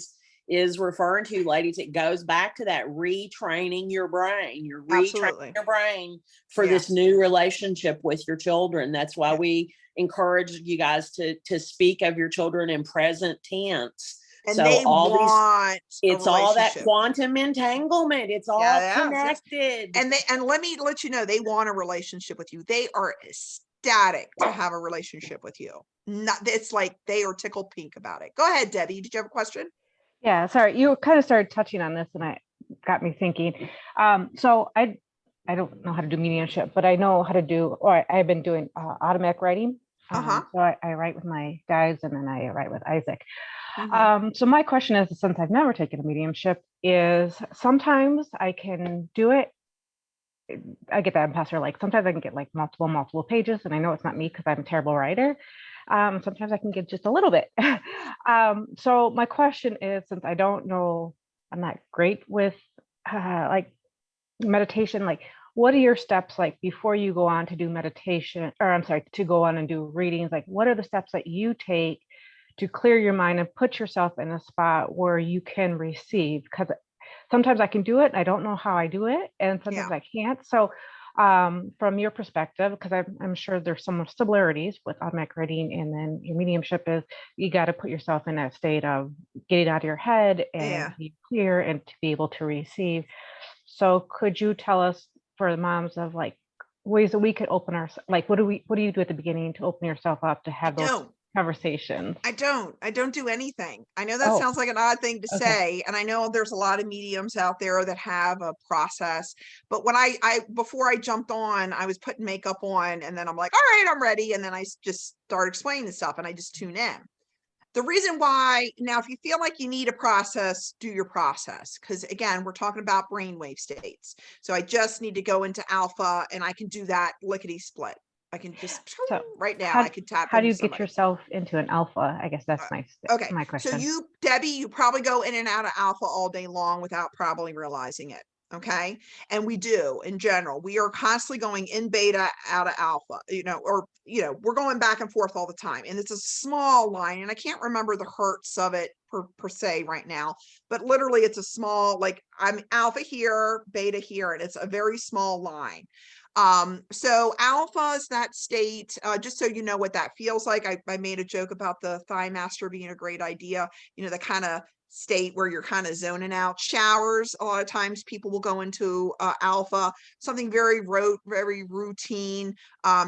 is referring to, ladies. It goes back to that retraining your brain. You're retraining your brain for this new relationship with your children. That's why we encourage you guys to speak of your children in present tense. And so they all want it's all that quantum entanglement. It's all connected. And let me let you know, they want a relationship with you. They are ecstatic to have a relationship with you. It's like they are tickled pink about it. Go ahead, Debbie. Did you have a question? Yeah, sorry. You kind of started touching on this, and it got me thinking. So I don't know how to do mediumship, but I know how to do, or I've been doing automatic writing. So I write with my guides, and then I write with Isaac. So my question is, since I've never taken a mediumship, is sometimes I can do it. I get that imposter, like sometimes I can get like multiple pages, and I know it's not me because I'm a terrible writer. Sometimes I can get just a little bit. So my question is, since I don't know, I'm not great with like meditation, like what are your steps like before you go on to do meditation, or I'm sorry, to go on and do readings? Like what are the steps that you take to clear your mind and put yourself in a spot where you can receive? Because sometimes I can do it, I don't know how I do it, and sometimes I can't. So from your perspective, because I'm sure there's some similarities with automatic writing and then your mediumship, is you got to put yourself in that state of getting out of your head and be clear and to be able to receive. So could you tell us, for the moms, of like ways that we could open our, like what do you do at the beginning to open yourself up to have those conversations? I don't do anything. I know that sounds like an odd thing to say, and I know there's a lot of mediums out there that have a process, but when I before I jumped on, I was putting makeup on, and then I'm like, all right, I'm ready, and then I just start explaining stuff, and I just tune in. The reason why, now, if you feel like you need a process, do your process, because again, we're talking about brainwave states. So I just need to go into alpha, and I can do that lickety split. I can just right now. I could tap. How do you get yourself into an alpha? I guess that's my question. So Debbie, you probably go in and out of alpha all day long without probably realizing it. Okay, and we do in general. We are constantly going in beta, out of alpha. We're going back and forth all the time, and it's a small line, and I can't remember the hertz of it per se right now, but literally it's a small, like I'm alpha here, beta here, and it's a very small line. So alpha is that state, just so you know what that feels like. I made a joke about the thigh master being a great idea, the kind of state where you're kind of zoning out. Showers, a lot of times people will go into alpha, something very routine.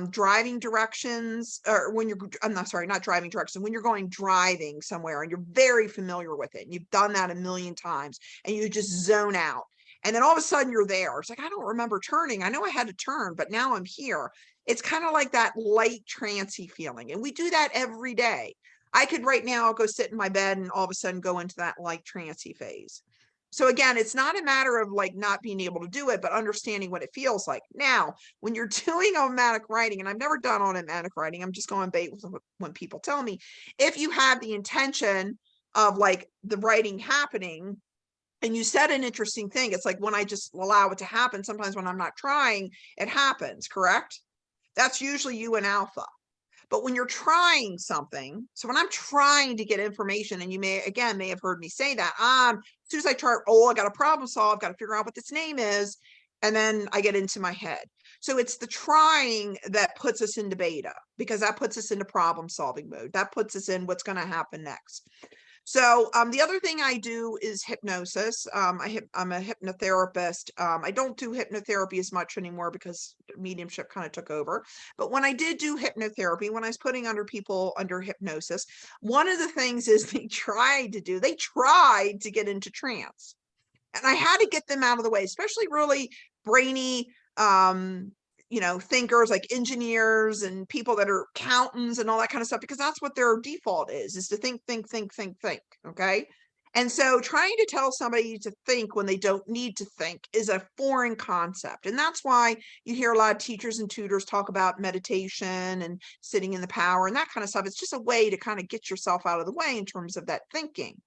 Driving directions, or when you're, not driving directions, when you're driving somewhere and you're very familiar with it, and you've done that a million times, and you just zone out. And then all of a sudden you're there. It's like, I don't remember turning. I know I had to turn, but now I'm here. It's kind of like that light trancy feeling. And we do that every day. I could right now go sit in my bed and all of a sudden go into that light trancy phase. So again, it's not a matter of like not being able to do it, but understanding what it feels like. Now, when you're doing automatic writing, and I've never done automatic writing, I'm just going bait with when people tell me, if you have the intention of like the writing happening, And you said an interesting thing. It's like when I just allow it to happen, sometimes when I'm not trying, it happens, correct? That's usually you and alpha. But when you're trying something, so when I'm trying to get information, and you may have heard me say that, as soon as I try, I got a problem solved, got to figure out what this name is, and then I get into my head. So it's the trying that puts us into beta, because that puts us into problem solving mode. That puts us in what's going to happen next. So the other thing I do is hypnosis. I'm a hypnotherapist. I don't do hypnotherapy as much anymore because mediumship kind of took over. But when I did do hypnotherapy, when I was putting people under hypnosis, one of the things is they tried to get into trance. And I had to get them out of the way, especially really brainy thinkers like engineers and people that are accountants and all that kind of stuff, because that's what their default is to think. Okay. And so trying to tell somebody to think when they don't need to think is a foreign concept. And that's why you hear a lot of teachers and tutors talk about meditation and sitting in the power and that kind of stuff. It's just a way to kind of get yourself out of the way in terms of that thinking.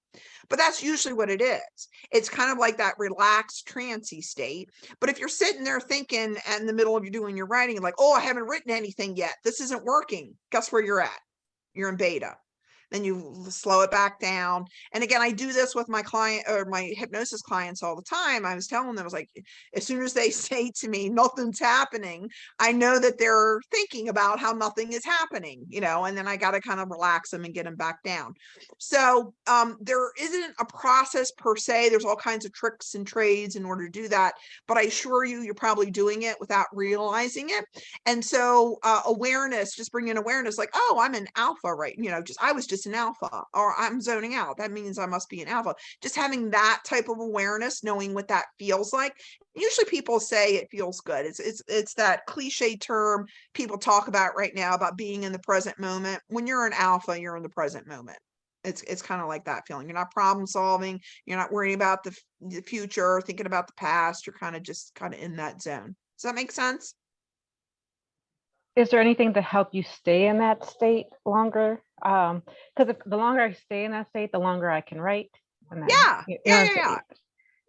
But that's usually what it is. It's kind of like that relaxed, trancy state. But if you're sitting there thinking in the middle of you doing your writing, like, oh, I haven't written anything yet, this isn't working. Guess where you're at? You're in beta. Then you slow it back down. And again, I do this with my client or my hypnosis clients all the time. I was telling them, I was like, as soon as they say to me, nothing's happening, I know that they're thinking about how nothing is happening, and then I got to kind of relax them and get them back down. So there isn't a process per se. There's all kinds of tricks and trades in order to do that. But I assure you, you're probably doing it without realizing it. And so awareness, just bringing awareness like, oh, I'm in alpha, right? I was just an alpha, or I'm zoning out. That means I must be an alpha. Just having that type of awareness, knowing what that feels like. Usually people say it feels good. It's that cliche term people talk about right now about being in the present moment. When you're an alpha, you're in the present moment. It's kind of like that feeling. You're not problem solving. You're not worrying about the future, thinking about the past. You're kind of in that zone. Does that make sense? Is there anything to help you stay in that state longer? Because the longer I stay in that state, the longer I can write. And then, Yeah.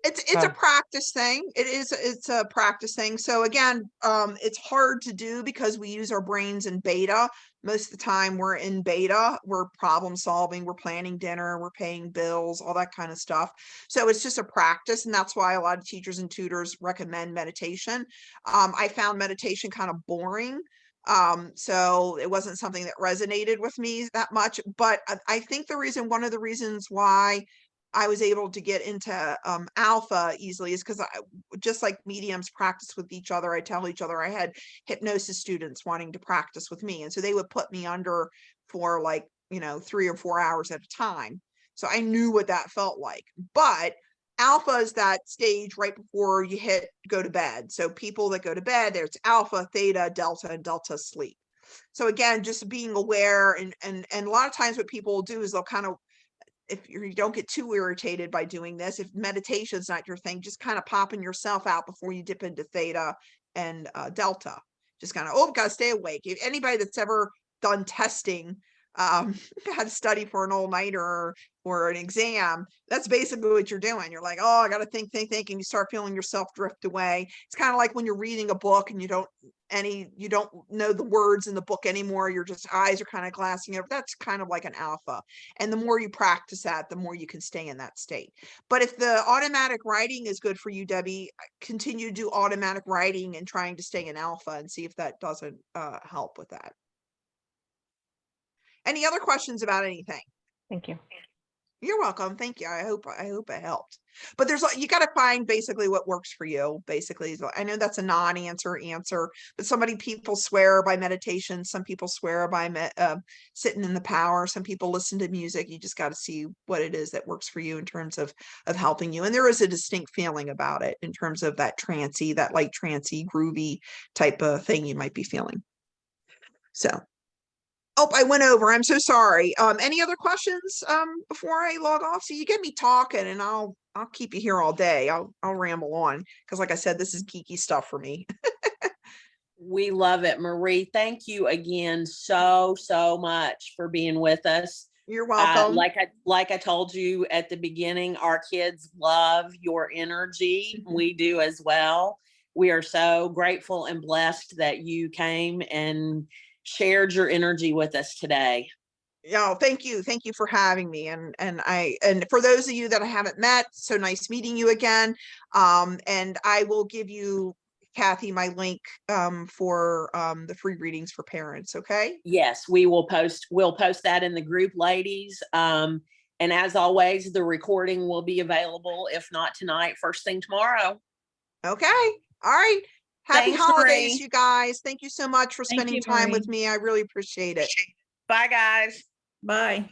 It's a practice thing. It's a practice thing. So again, it's hard to do because we use our brains in beta. Most of the time we're in beta, we're problem solving, we're planning dinner, we're paying bills, all that kind of stuff. So it's just a practice. And that's why a lot of teachers and tutors recommend meditation. I found meditation kind of boring. So it wasn't something that resonated with me that much, but I think one of the reasons why I was able to get into alpha easily is because just like mediums practice with each other, I tell each other, I had hypnosis students wanting to practice with me. And so they would put me under for 3 or 4 hours at a time. So I knew what that felt like. But alpha is that stage right before you go to bed. So people that go to bed, there's alpha, theta, delta, and delta sleep. So again, just being aware and a lot of times what people will do is they'll kind of, if you don't get too irritated by doing this, if meditation is not your thing, just kind of popping yourself out before you dip into theta and delta. Just kind of, gotta stay awake. If anybody that's ever done testing, had to study for an all-nighter or an exam, that's basically what you're doing. You're like, oh, I gotta think, and you start feeling yourself drift away. It's kind of like when you're reading a book and you don't know the words in the book anymore. Your just eyes are kind of glassing over. That's kind of like an alpha. And the more you practice that, the more you can stay in that state. But if the automatic writing is good for you, Debbie, continue to do automatic writing and trying to stay in alpha and see if that doesn't help with that. Any other questions about anything? Thank you. You're welcome. Thank you. I hope it helped. But you got to find basically what works for you. Basically, I know that's a non-answer, but people swear by meditation. Some people swear by sitting in the power. Some people listen to music. You just got to see what it is that works for you in terms of helping you. And there is a distinct feeling about it in terms of that trancy, that light trancy, groovy type of thing you might be feeling. So. Oh, I went over. I'm so sorry. Any other questions before I log off? So you get me talking and I'll keep you here all day. I'll ramble on because like I said, this is geeky stuff for me. We love it, Marie. Thank you again so much for being with us. You're welcome. Like I told you at the beginning, our kids love your energy. We do as well. We are so grateful and blessed that you came and shared your energy with us today. Yeah, thank you. Thank you for having me. And for those of you that I haven't met, so nice meeting you again. And I will give you, Kathy, my link for the free readings for parents. Okay. Yes, we'll post that in the group, ladies. And as always, the recording will be available, if not tonight, first thing tomorrow. Okay. All right. Happy Thanks, holidays, Marie. you guys. Thank you so much for Thank spending you, time with Marie. me. I really appreciate it. Bye, guys. Bye.